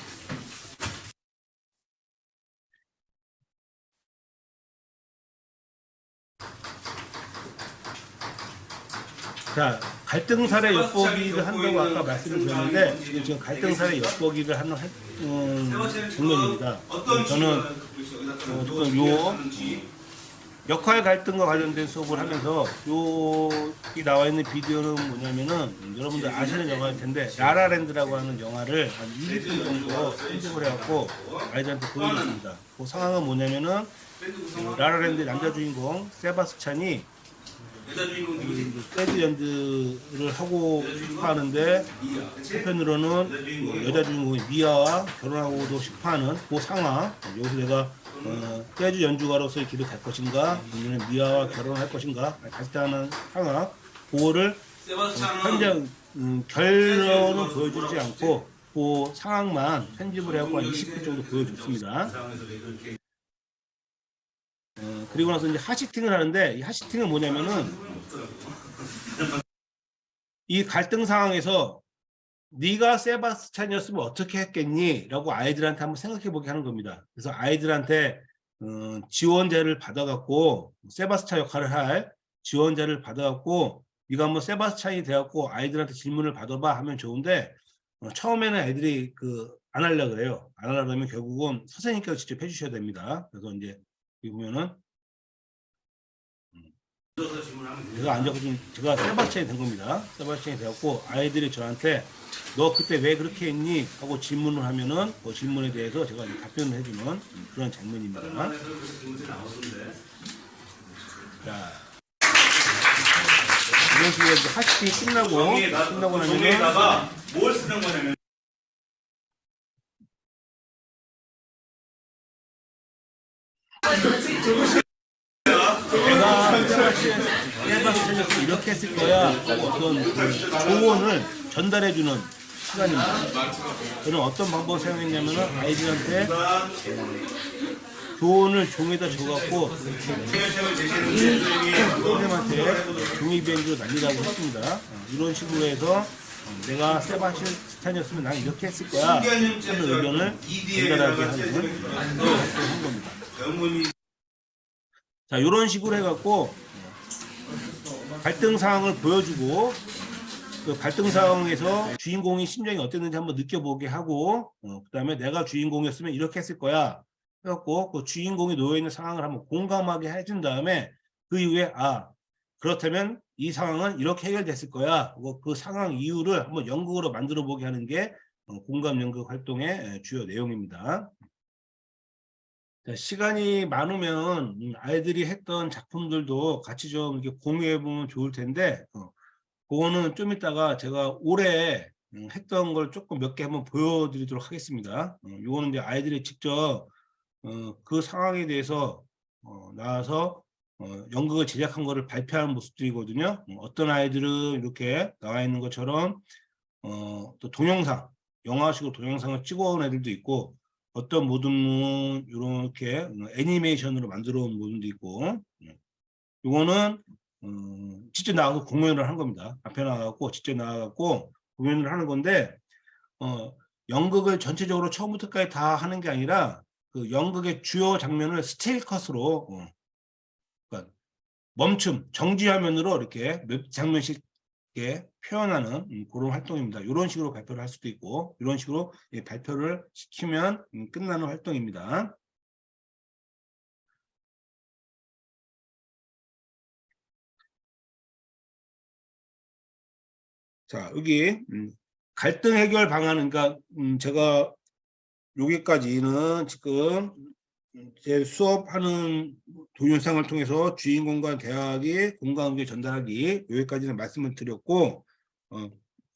자, 갈등 사례 엿보기를 한다고 아까 말씀을 드렸는데, 지금 갈등 사례 엿보기를 하는 장면입니다. 저는 지금 역할 갈등과 관련된 수업을 하면서 여기 나와 있는 비디오는 뭐냐면은 여러분들 아시는 영화일 텐데 라라랜드라고 하는 영화를 한 20분 정도 편집을 해갖고 아이들한테 보여줬습니다. 그 상황은 뭐냐면은 라라랜드 남자 주인공 세바스찬이 재즈 연주를 하고 싶어 하는데 한편으로는 여자 주인공이 미아와 결혼하고도 싶어 하는 그 상황. 여기서 내가 재즈 연주가로서의 길을 갈 것인가 아니면 미아와 결혼할 것인가 다시 하는 상황. 그거를 현재 결론은 보여주지 않고 그 상황만 편집을 해갖고 한 20분 정도 보여줬습니다. 그리고 나서 이제 하시팅을 하는데 이 하시팅은 뭐냐면은 이 갈등 상황에서 네가 세바스찬이었으면 어떻게 했겠니? 라고 아이들한테 한번 생각해 보게 하는 겁니다. 그래서 아이들한테 지원자를 받아갖고 세바스찬 역할을 할 지원자를 받아갖고 네가 한번 세바스찬이 되었고 아이들한테 질문을 받아봐 하면 좋은데 처음에는 애들이 안 하려고 그래요. 안 하려고 하면 결국은 선생님께서 직접 해주셔야 됩니다. 그래서 이제 여기 보면은 제가 앉아서 제가 세바스찬이 된 겁니다. 세바스찬이 되었고 아이들이 저한테 너 그때 왜 그렇게 했니? 하고 질문을 하면은 그 질문에 대해서 제가 답변을 해주는 그런 장면입니다. 자, 이런 식으로 하시팅이 끝나고 나면 뭘 쓰는 거냐면 내가 세바스찬이었으면 이렇게 했을 거야. 어떤 조언을 전달해주는 시간입니다. 저는 어떤 방법을 사용했냐면 아이들한테 조언을 종에다 줘갖고 선생님한테 종이비행기로 날리라고 했습니다. 이런 식으로 해서 내가 세바스찬이었으면 난 이렇게 했을 거야 하는 의견을 전달하게 하는 겁니다. 자, 이런 식으로 해갖고 갈등 상황을 보여주고 그 갈등 상황에서 주인공의 심정이 어땠는지 한번 느껴보게 하고 그 다음에 내가 주인공이었으면 이렇게 했을 거야 해갖고 그 주인공이 놓여있는 상황을 한번 공감하게 해준 다음에 그 이후에 그렇다면 이 상황은 이렇게 해결됐을 거야 그 상황 이유를 한번 연극으로 만들어 보게 하는 게 공감 연극 활동의 주요 내용입니다. 시간이 많으면 아이들이 했던 작품들도 같이 좀 이렇게 공유해 보면 좋을 텐데 그거는 좀 이따가 제가 올해 했던 걸 조금 몇 개 한번 보여드리도록 하겠습니다. 이거는 이제 아이들이 직접 그 상황에 대해서 나와서 연극을 제작한 거를 발표하는 모습들이거든요. 어떤 아이들은 이렇게 나와 있는 것처럼 또 동영상, 영화식으로 동영상을 찍어온 애들도 있고 어떤 모듬은 이렇게 애니메이션으로 만들어 온 모듬도 있고 이거는 직접 나가서 공연을 한 겁니다. 앞에 나가고 직접 나가고 공연을 하는 건데 연극을 전체적으로 처음부터까지 다 하는 게 아니라 그 연극의 주요 장면을 스틸 컷으로 그러니까 멈춤, 정지 화면으로 이렇게 몇 장면씩 이렇게 표현하는 그런 활동입니다. 이런 식으로 발표를 할 수도 있고 이런 식으로 발표를 시키면 끝나는 활동입니다. 자, 여기 갈등 해결 방안, 그러니까 제가 여기까지는 지금 제 수업하는 동영상을 통해서 주인공과 대화하기, 공감을 전달하기 여기까지는 말씀을 드렸고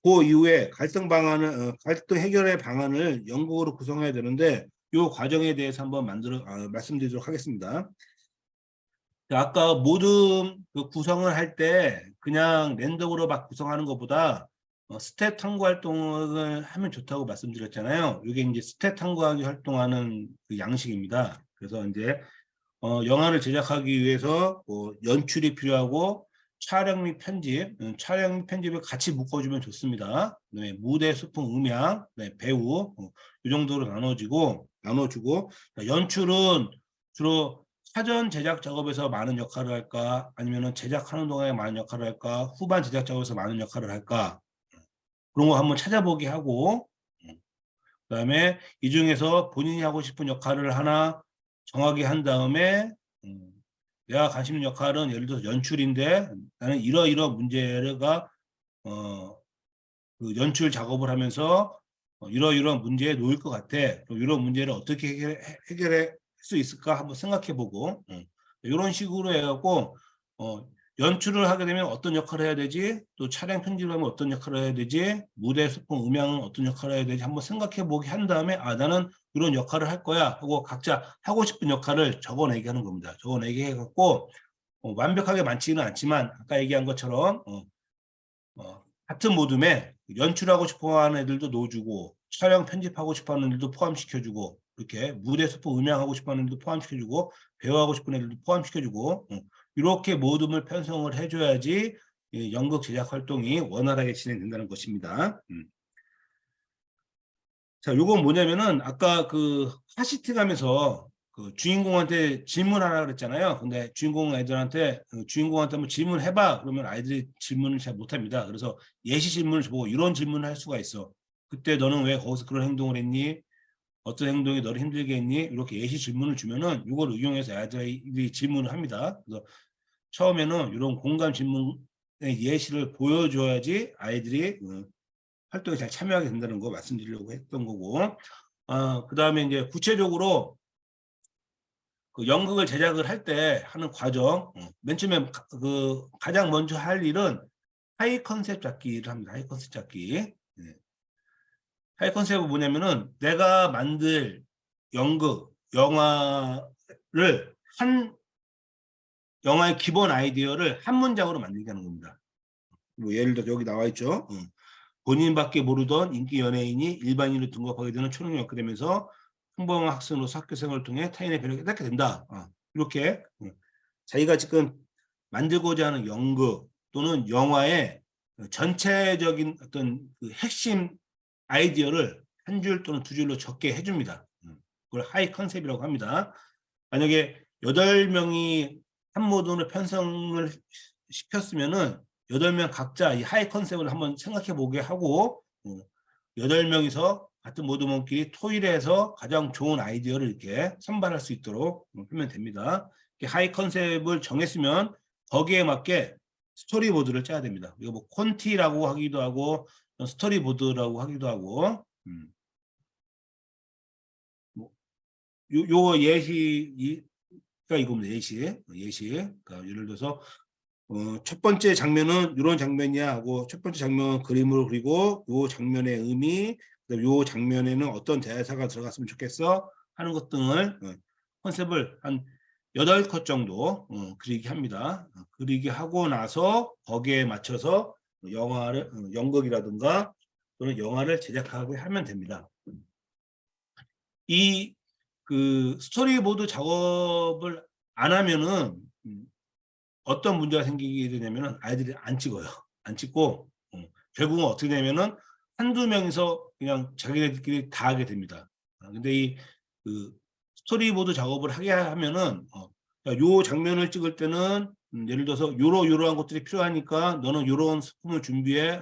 그 이후에 갈등 방안을 갈등 해결의 방안을 연극으로 구성해야 되는데 이 과정에 대해서 한번 말씀드리도록 하겠습니다. 아까 모든 그 구성을 할 때 그냥 랜덤으로 막 구성하는 것보다 스탯 탐구 활동을 하면 좋다고 말씀드렸잖아요. 이게 이제 스탯 탐구하기 활동하는 그 양식입니다. 그래서 이제 영화를 제작하기 위해서 연출이 필요하고 촬영 및 편집을 같이 묶어주면 좋습니다. 네, 무대, 소품, 음향, 네, 배우 이 정도로 나눠주고 연출은 주로 사전 제작 작업에서 많은 역할을 할까 아니면 제작하는 동안에 많은 역할을 할까 후반 제작 작업에서 많은 역할을 할까 그런 거 한번 찾아보게 하고 그다음에 이 중에서 본인이 하고 싶은 역할을 하나 정하게 한 다음에 내가 관심 있는 역할은 예를 들어서 연출인데 나는 이러이러 문제가 그 연출 작업을 하면서 이러이러한 문제에 놓일 것 같아. 그럼 이런 문제를 어떻게 해결할 수 있을까 한번 생각해보고 이런 식으로 해갖고 연출을 하게 되면 어떤 역할을 해야 되지? 또 촬영 편집을 하면 어떤 역할을 해야 되지? 무대 소품, 음향은 어떤 역할을 해야 되지? 한번 생각해보게 한 다음에 아 나는 이런 역할을 할 거야 하고 각자 하고 싶은 역할을 적어내게 하는 겁니다. 적어내게 해갖고 완벽하게 많지는 않지만 아까 얘기한 것처럼 같은 모둠에 연출하고 싶어하는 애들도 넣어주고 촬영 편집하고 싶어하는 애들도 포함시켜주고 이렇게 무대 소품 음향하고 싶어하는 애들도 포함시켜주고 배우하고 싶은 애들도 포함시켜주고 이렇게 모둠을 편성을 해줘야지 연극 제작 활동이 원활하게 진행된다는 것입니다. 자, 요건 뭐냐면은 아까 그 카시트 가면서 그 주인공한테 질문하라 그랬잖아요. 근데 주인공 애들한테 주인공한테 한번 질문해봐. 그러면 아이들이 질문을 잘 못합니다. 그래서 예시 질문을 보고 이런 질문을 할 수가 있어. 그때 너는 왜 거기서 그런 행동을 했니? 어떤 행동이 너를 힘들게 했니? 이렇게 예시 질문을 주면은 이걸 응용해서 아이들이 질문을 합니다. 그래서 처음에는 이런 공감 질문의 예시를 보여줘야지 아이들이 활동에 잘 참여하게 된다는 거 말씀드리려고 했던 거고, 그 다음에 이제 구체적으로 그 연극을 제작을 할 때 하는 과정, 맨 처음에 그 가장 먼저 할 일은 하이 컨셉 잡기를 합니다. 하이 컨셉 잡기. 네. 하이 컨셉은 뭐냐면은 내가 만들 연극, 영화를 영화의 기본 아이디어를 한 문장으로 만들게 하는 겁니다. 뭐 예를 들어 여기 나와 있죠. 본인밖에 모르던 인기 연예인이 일반인으로 등극하게 되는 초능력 갖게 되면서 평범한 학생으로서 학교 생활을 통해 타인의 배려를 깨닫게 된다. 이렇게 자기가 지금 만들고자 하는 연극 또는 영화의 전체적인 어떤 그 핵심 아이디어를 한 줄 또는 두 줄로 적게 해줍니다. 그걸 하이 컨셉이라고 합니다. 만약에 8명이 한 모둠을 편성을 시켰으면은 8명 각자 이 하이 컨셉을 한번 생각해 보게 하고 8명이서 같은 모둠원끼리 토의해서 가장 좋은 아이디어를 이렇게 선발할 수 있도록 하면 됩니다. 하이 컨셉을 정했으면 거기에 맞게 스토리보드를 짜야 됩니다. 이거 뭐 콘티라고 하기도 하고 스토리보드라고 하기도 하고 요 예시가 이겁니다. 예시. 그러니까 예를 들어서 첫 번째 장면은 이런 장면이야 하고 첫 번째 장면 그림으로 그리고 요 장면의 의미, 요 장면에는 어떤 대사가 들어갔으면 좋겠어 하는 것 등을 컨셉을 한 8컷 정도 그리게 합니다. 그리게 하고 나서 거기에 맞춰서 영화를 연극이라든가 또는 영화를 제작하고 하면 됩니다. 이 그 스토리보드 작업을 안 하면은 어떤 문제가 생기게 되냐면은 아이들이 안 찍어요. 안 찍고 결국은 어떻게 되냐면은 한두 명이서 그냥 자기네들끼리 다 하게 됩니다. 근데 이 그 스토리보드 작업을 하게 하면은 요 장면을 찍을 때는 예를 들어서 요러한 것들이 필요하니까 너는 요런 소품을 준비해.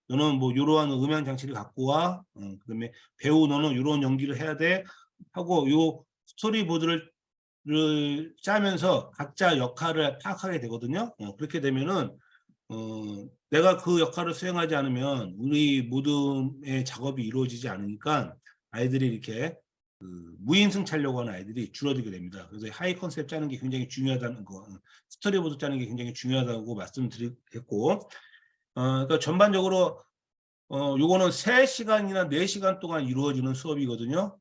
너는 뭐 요러한 음향 장치를 갖고 와. 그다음에 배우 너는 요런 연기를 해야 돼. 하고 요 스토리보드를 짜면서 각자 역할을 파악하게 되거든요. 그렇게 되면은 내가 그 역할을 수행하지 않으면 우리 모둠의 작업이 이루어지지 않으니까 아이들이 이렇게 무임승차려고 하는 아이들이 줄어들게 됩니다. 그래서 하이 컨셉 짜는 게 굉장히 중요하다는 거, 스토리보드 짜는 게 굉장히 중요하다고 말씀드렸고, 그러니까 전반적으로 요거는 3시간이나 4시간 동안 이루어지는 수업이거든요.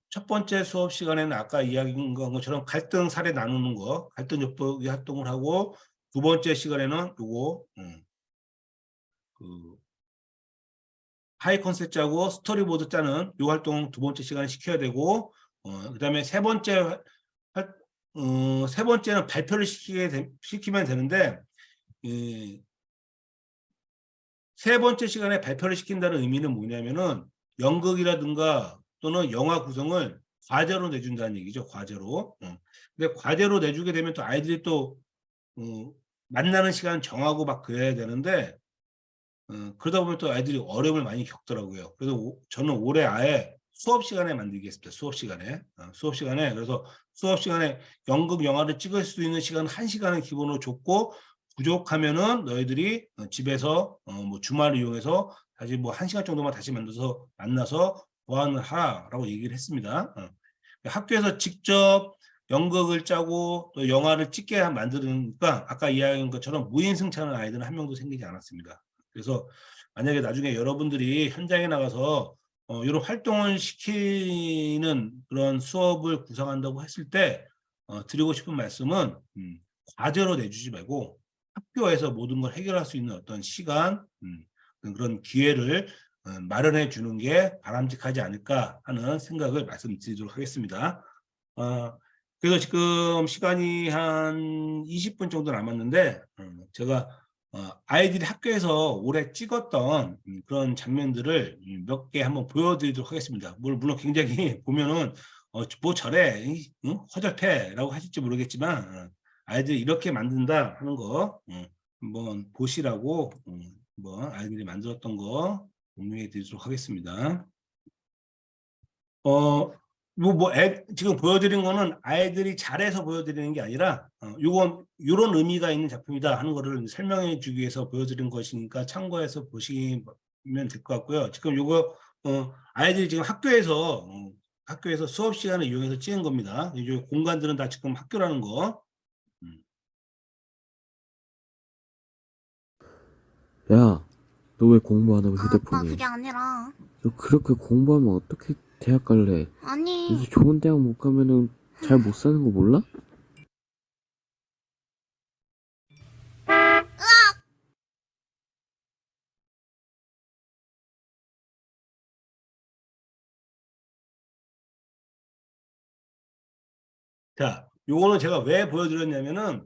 첫 번째 수업 시간에는 아까 이야기한 것처럼 갈등 사례 나누는 거, 갈등 엿보기 활동을 하고 두 번째 시간에는 요거 그 하이 컨셉 짜고 스토리보드 짜는 요 활동 두 번째 시간에 시켜야 되고 그다음에 세 번째는 발표를 시키면 되는데 세 번째 시간에 발표를 시킨다는 의미는 뭐냐면은 연극이라든가 또는 영화 구성을 과제로 내준다는 얘기죠. 과제로. 근데 과제로 내주게 되면 또 아이들이 또 만나는 시간 정하고 막 그래야 되는데 그러다 보면 또 아이들이 어려움을 많이 겪더라고요. 그래서 저는 올해 아예 수업 시간에 만들겠습니다. 수업 시간에. 수업 시간에. 그래서 수업 시간에 연극 영화를 찍을 수 있는 시간 1시간은 기본으로 줬고, 부족하면은 너희들이 집에서 뭐 주말을 이용해서 다시 뭐 1시간 정도만 다시 만나서 보완을 하라고 얘기를 했습니다. 학교에서 직접 연극을 짜고 또 영화를 찍게 만드니까 아까 이야기한 것처럼 무인승차하는 아이들은 한 명도 생기지 않았습니다. 그래서 만약에 나중에 여러분들이 현장에 나가서 이런 활동을 시키는 그런 수업을 구성한다고 했을 때 드리고 싶은 말씀은 과제로 내주지 말고 학교에서 모든 걸 해결할 수 있는 어떤 시간, 그런 기회를 마련해 주는 게 바람직하지 않을까 하는 생각을 말씀드리도록 하겠습니다. 그래서 지금 시간이 한 20분 정도 남았는데 제가 아이들이 학교에서 올해 찍었던 그런 장면들을 몇 개 한번 보여드리도록 하겠습니다. 물론 굉장히 보면은 뭐 저래 허접해라고 하실지 모르겠지만 아이들이 이렇게 만든다 하는 거 한번 보시라고 한번 아이들이 만들었던 거 공유해 드리도록 하겠습니다. 지금 보여드린 거는 아이들이 잘해서 보여드리는 게 아니라 이런 의미가 있는 작품이다 하는 거를 설명해 주기 위해서 보여드린 것이니까 참고해서 보시면 될 것 같고요. 지금 요거 아이들이 지금 학교에서 수업 시간을 이용해서 찍은 겁니다. 이 공간들은 다 지금 학교라는 거. 야, 너 왜 공부 안 하고 아, 휴대폰이? 그게 아니라. 너 그렇게 공부하면 어떻게 대학 갈래? 아니. 이제 좋은 대학 못 가면은 잘 못 사는 거 몰라? 자, 요거는 제가 왜 보여드렸냐면은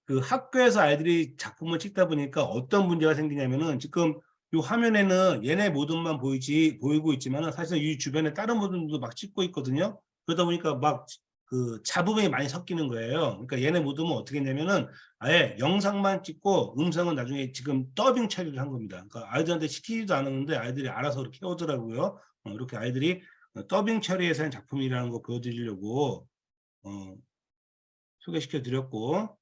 그 학교에서 아이들이 작품을 찍다 보니까 어떤 문제가 생기냐면은 지금 요 화면에는 얘네 모습만 보이고 있지만은 사실은 이 주변에 다른 모습도 막 찍고 있거든요. 그러다 보니까 막 그 잡음이 많이 섞이는 거예요. 그러니까 얘네 모습은 어떻게 했냐면은 아예 영상만 찍고 음성은 나중에 지금 더빙 처리를 한 겁니다. 그러니까 아이들한테 시키지도 않았는데 아이들이 알아서 이렇게 해오더라고요. 이렇게 아이들이 더빙 처리해서 한 작품이라는 거 보여드리려고 소개시켜 드렸고,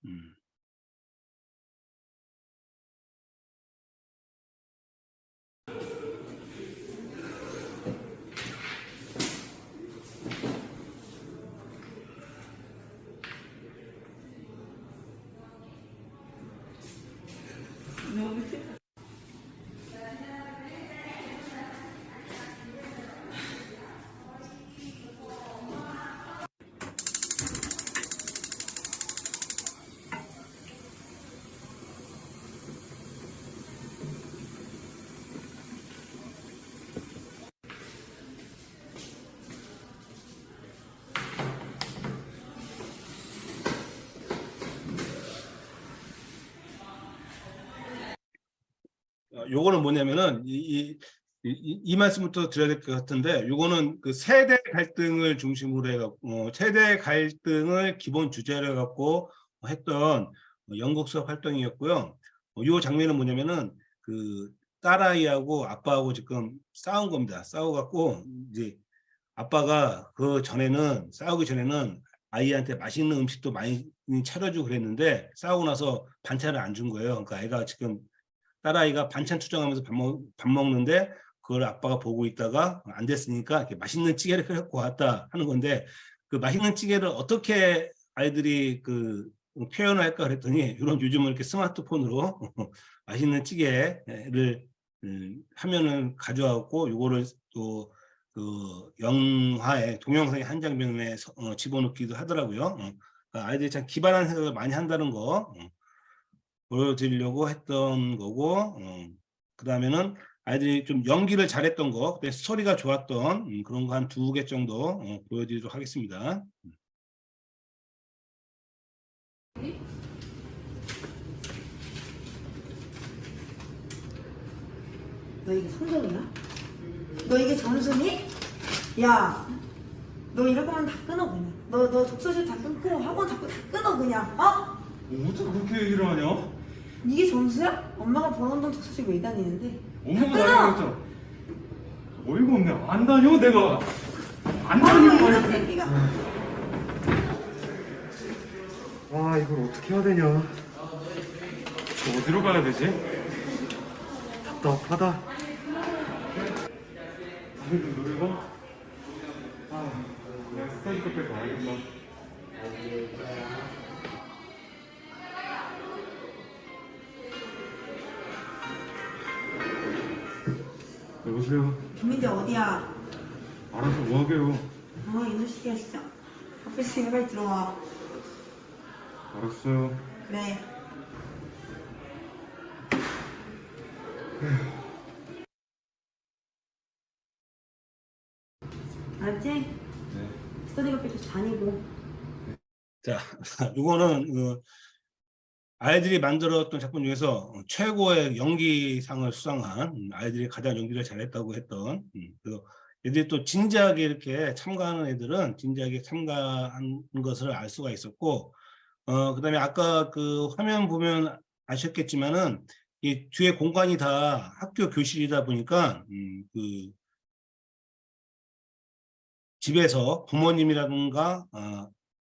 요거는 뭐냐면은 이 말씀부터 드려야 될 것 같은데, 요거는 그 세대 갈등을 중심으로 해갖고 세대 갈등을 기본 주제로 해갖고 했던 연극 수업 활동이었고요. 요 장면은 뭐냐면은 그 딸아이하고 아빠하고 지금 싸운 겁니다. 싸워갖고 이제 아빠가 싸우기 전에는 아이한테 맛있는 음식도 많이 차려주고 그랬는데 싸우고 나서 반찬을 안 준 거예요. 그러니까 애가 지금 딸아이가 반찬 투정하면서 밥 먹는데 그걸 아빠가 보고 있다가 안 됐으니까 이렇게 맛있는 찌개를 끓여갖고 왔다 하는 건데, 그 맛있는 찌개를 어떻게 아이들이 그 표현을 할까 그랬더니 이런 요즘은 이렇게 스마트폰으로 맛있는 찌개를 화면을 가져와갖고 요거를 또 그 영화의 동영상의 한 장면에 집어넣기도 하더라고요. 그러니까 아이들이 참 기발한 생각을 많이 한다는 거 보여드리려고 했던 거고, 그 다음에는 아이들이 좀 연기를 잘했던 거, 스토리가 좋았던 그런 거 한 2개 정도 보여드리도록 하겠습니다. 너 이게 성적이야? 너 이게 점수니? 야, 너 이럴 거면 다 끊어 그냥. 너 독서실 다 끊고 학원 다 끊어 그냥. 어? 어떻게 그렇게 얘기를 하냐? 이게 점수야? 엄마가 벌어온 돈 독서실 왜 다니는데? 엄마가 끊어! 다니겠죠. 어이가 없네. 안 다녀 내가. 안 아유 되는 이런 거야. 새끼가. 와, 이걸 어떻게 해야 되냐. 어디로 가야 되지? 답답하다. 오늘도 놀고? 내가 스터디 카페 가야겠다. 여보세요? 김민재 어디야? 알아서 뭐 하게요? 이놈 새끼야 진짜. 앞에 있으니까 빨리 들어와. 알았어요. 그래. 알았지? 네. 스터디 카페 계속 다니고. 자, 이거는 아이들이 만들었던 작품 중에서 최고의 연기상을 수상한 아이들이 가장 연기를 잘했다고 했던 그래서 애들이 또 진지하게 이렇게 참가하는 애들은 진지하게 참가한 것을 알 수가 있었고 그다음에 아까 그 화면 보면 아셨겠지만은 이 뒤에 공간이 다 학교 교실이다 보니까 그 집에서 부모님이라든가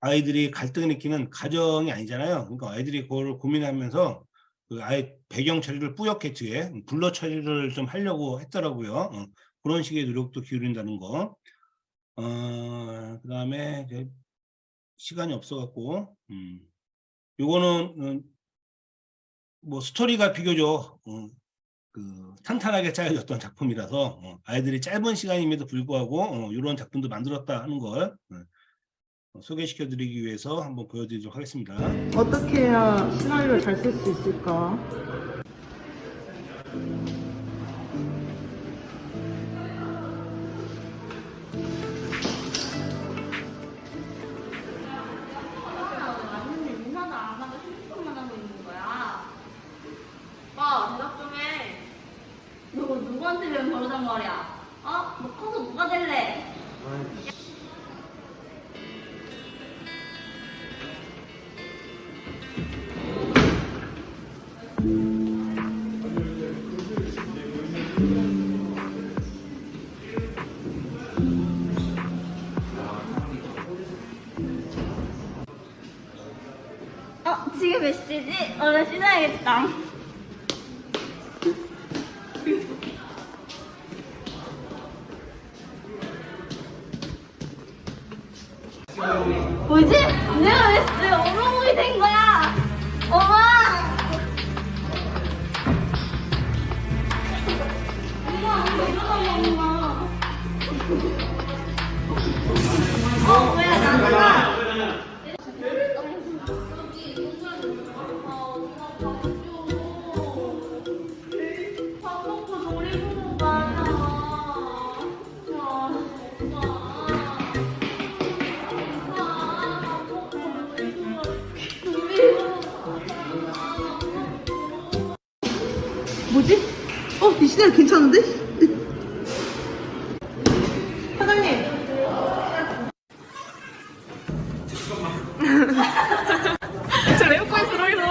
아이들이 갈등을 느끼는 가정이 아니잖아요. 그러니까 아이들이 그걸 고민하면서 그 아이 배경 처리를 뿌옇게 뒤에 블러 처리를 좀 하려고 했더라고요. 그런 식의 노력도 기울인다는 거. 그다음에 이제 시간이 없어갖고 요거는 뭐 스토리가 비교적 그 탄탄하게 짜여졌던 작품이라서 아이들이 짧은 시간임에도 불구하고 이런 작품도 만들었다 하는 걸 소개시켜드리기 위해서 한번 보여드리도록 하겠습니다. 어떻게 해야 시나리오를 잘 쓸 수 있을까? 맞는데 인사도 안 하고 핸드폰만 하고 있는 거야. 오빠, 대답 좀 해. 너 누구한테 배운 버르단 말이야? 너 커서 누가 될래? 지금 몇 시지? 나 씻어야겠다. 뭐지? 내가 왜 오로목이 된 거야? 엄마! 엄마, 왜 나는 밥 먹고 놀이보러 가자. 뭐지? 이 시나리오 괜찮은데? 사장님! 저 에어컨 들어있어.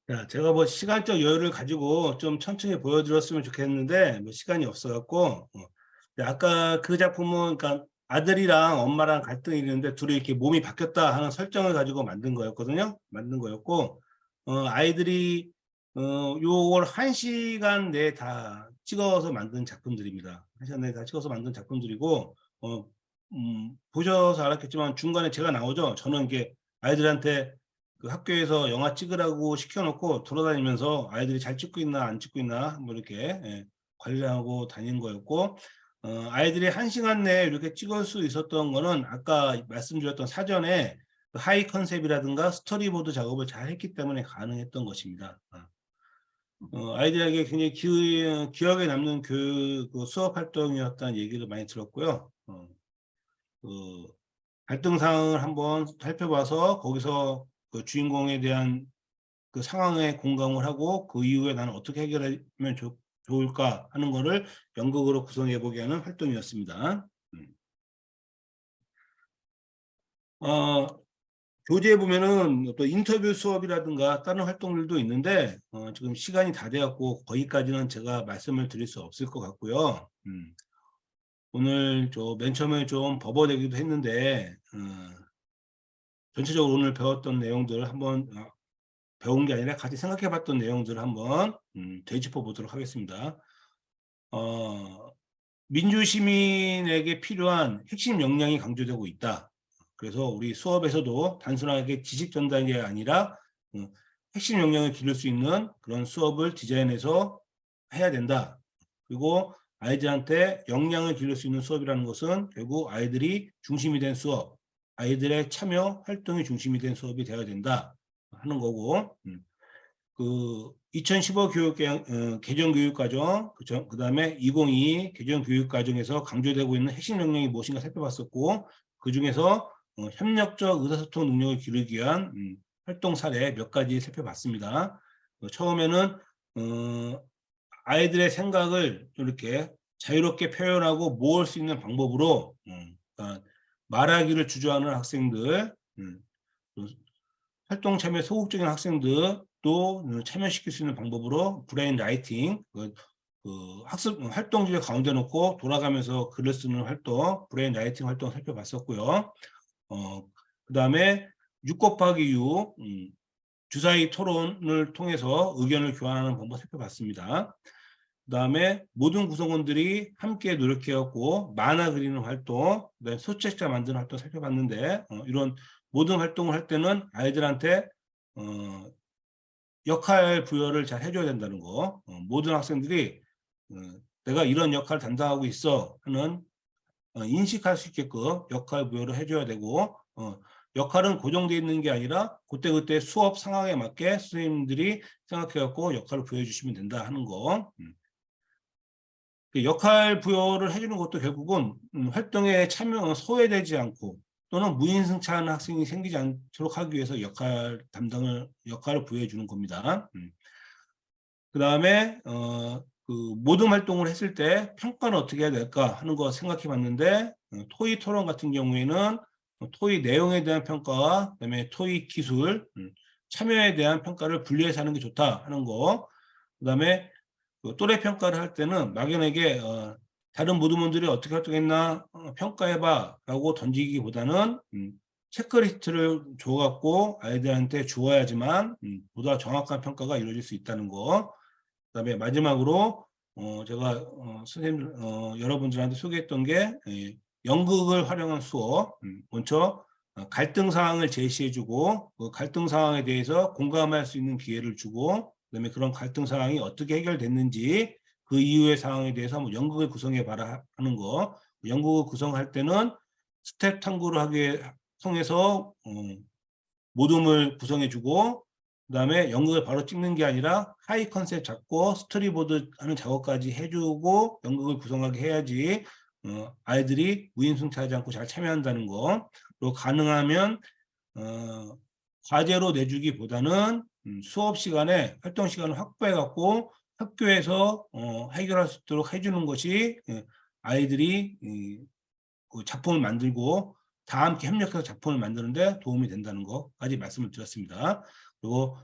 자, 제가 뭐 시간적 여유를 가지고 좀 천천히 보여드렸으면 좋겠는데 뭐 시간이 없어갖고 아까 그 작품은 그러니까 아들이랑 엄마랑 갈등이 있는데 둘이 이렇게 몸이 바뀌었다 하는 설정을 가지고 만든 거였거든요. 만든 거였고 아이들이 요걸 1시간 내에 다 찍어서 만든 작품들입니다. 1시간 내에 다 찍어서 만든 작품들이고 보셔서 알았겠지만 중간에 제가 나오죠. 저는 이게 아이들한테 그 학교에서 영화 찍으라고 시켜놓고 돌아다니면서 아이들이 잘 찍고 있나 안 찍고 있나 뭐 이렇게 관리하고 다니는 거였고 아이들이 1시간 내에 이렇게 찍을 수 있었던 거는 아까 말씀드렸던 사전에 하이 컨셉이라든가 스토리보드 작업을 잘 했기 때문에 가능했던 것입니다. 아이들에게 굉장히 기억에 남는 교육 수업 활동이었다는 얘기를 많이 들었고요. 그 갈등 상황을 한번 살펴봐서 거기서 그 주인공에 대한 그 상황에 공감을 하고 그 이후에 나는 어떻게 해결하면 좋을까 하는 거를 연극으로 구성해 보게 하는 활동이었습니다. 교재에 보면은 또 인터뷰 수업이라든가 다른 활동들도 있는데 지금 시간이 다 되었고 거기까지는 제가 말씀을 드릴 수 없을 것 같고요. 오늘 맨 처음에 좀 버벅대기도 했는데 전체적으로 오늘 배웠던 내용들 한번 배운 게 아니라 같이 생각해봤던 내용들을 한번 되짚어 보도록 하겠습니다. 민주시민에게 필요한 핵심 역량이 강조되고 있다. 그래서 우리 수업에서도 단순하게 지식 전달이 아니라 핵심 역량을 기를 수 있는 그런 수업을 디자인해서 해야 된다. 그리고 아이들한테 역량을 기를 수 있는 수업이라는 것은 결국 아이들이 중심이 된 수업, 아이들의 참여 활동이 중심이 된 수업이 되어야 된다 하는 거고, 그 2015 개정교육과정, 그 다음에 2022 개정교육과정에서 강조되고 있는 핵심 역량이 무엇인가 살펴봤었고, 그 중에서 협력적 의사소통 능력을 기르기 위한 활동 사례 몇 가지 살펴봤습니다. 처음에는 아이들의 생각을 이렇게 자유롭게 표현하고 모을 수 있는 방법으로 그러니까 말하기를 주저하는 학생들, 활동 참여에 소극적인 학생들도 참여시킬 수 있는 방법으로 브레인 라이팅, 학습 활동지를 가운데 놓고 돌아가면서 글을 쓰는 활동, 브레인 라이팅 활동 살펴봤었고요. 그 다음에 6곱하기6 주사위 토론을 통해서 의견을 교환하는 방법 살펴봤습니다. 그 다음에 모든 구성원들이 함께 노력해왔고 만화 그리는 활동, 그다음에 소책자 만드는 활동 살펴봤는데 이런 모든 활동을 할 때는 아이들한테 역할 부여를 잘 해줘야 된다는 거. 모든 학생들이 내가 이런 역할을 담당하고 있어 하는 인식할 수 있게끔 역할 부여를 해줘야 되고 역할은 고정되어 있는 게 아니라 그때그때 수업 상황에 맞게 선생님들이 생각해갖고 역할을 부여해 주시면 된다 하는 거. 역할 부여를 해주는 것도 결국은 활동에 소외되지 않고 또는 무인승차하는 학생이 생기지 않도록 하기 위해서 역할을 부여해 주는 겁니다. 그 다음에 그 모든 활동을 했을 때 평가는 어떻게 해야 될까 하는 거 생각해 봤는데 토의 토론 같은 경우에는 토의 내용에 대한 평가와 그다음에 토의 기술, 참여에 대한 평가를 분리해서 하는 게 좋다 하는 거. 그다음에 또래 평가를 할 때는 막연하게 다른 모두분들이 어떻게 활동했나 평가해봐 라고 던지기보다는 체크리스트를 줘갖고 아이들한테 주어야지만 보다 정확한 평가가 이루어질 수 있다는 거. 그다음에 마지막으로 제가 선생님 여러분들한테 소개했던 게 연극을 활용한 수업. 먼저 갈등 상황을 제시해주고 그 갈등 상황에 대해서 공감할 수 있는 기회를 주고 그다음에 그런 갈등 상황이 어떻게 해결됐는지 그 이후의 상황에 대해서 한번 연극을 구성해 봐라 하는 거. 연극을 구성할 때는 스텝 탐구를 하기 통해서 모둠을 구성해주고 그다음에 연극을 바로 찍는 게 아니라 하이 컨셉 잡고 스토리보드 하는 작업까지 해주고 연극을 구성하게 해야지 아이들이 무임승차하지 않고 잘 참여한다는 거. 그리고 가능하면 과제로 내주기보다는 수업 시간에 활동 시간을 확보해 갖고 학교에서 해결할 수 있도록 해주는 것이 아이들이 그 작품을 만들고 다 함께 협력해서 작품을 만드는데 도움이 된다는 것까지 말씀을 드렸습니다. 그리고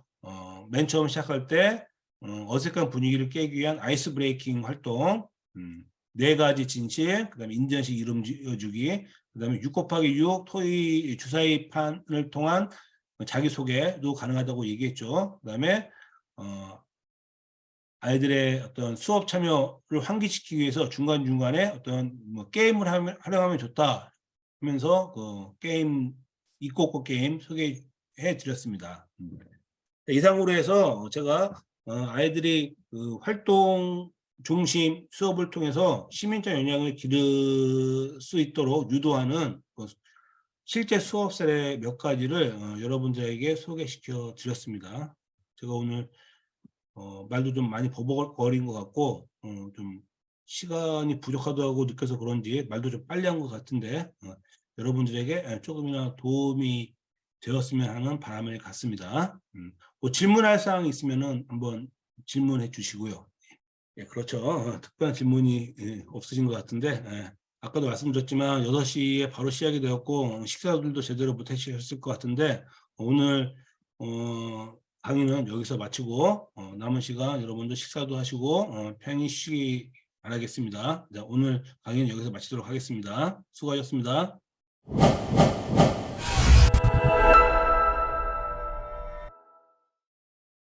맨 처음 시작할 때 어색한 분위기를 깨기 위한 아이스 브레이킹 활동, 4가지 진실, 그다음에 인전식 이름 지어주기, 그다음에 6곱하기6 토의 주사위판을 통한 자기소개도 가능하다고 얘기했죠. 그다음에 아이들의 어떤 수업 참여를 환기시키기 위해서 중간중간에 어떤 게임을 활용하면 좋다 하면서 그 게임, 이꼬꼬 게임 소개해 드렸습니다. 이상으로 해서 제가 아이들이 그 활동 중심 수업을 통해서 시민적 역량을 기를 수 있도록 유도하는 실제 수업 사례 몇 가지를 여러분들에게 소개시켜 드렸습니다. 제가 오늘 말도 좀 많이 버벅거린 것 같고 좀 시간이 부족하다고 느껴서 그런지 말도 좀 빨리 한 것 같은데 여러분들에게 조금이나 도움이 되었으면 하는 바람을 갖습니다. 뭐 질문할 사항이 있으면은 한번 질문해 주시고요. 예, 그렇죠. 특별한 질문이 없으신 것 같은데 아까도 말씀드렸지만 6시에 바로 시작이 되었고 식사들도 제대로 못 하셨을 것 같은데 오늘 강의는 여기서 마치고 남은 시간 여러분들 식사도 하시고 편히 쉬기 바라겠습니다. 자, 오늘 강의는 여기서 마치도록 하겠습니다. 수고하셨습니다.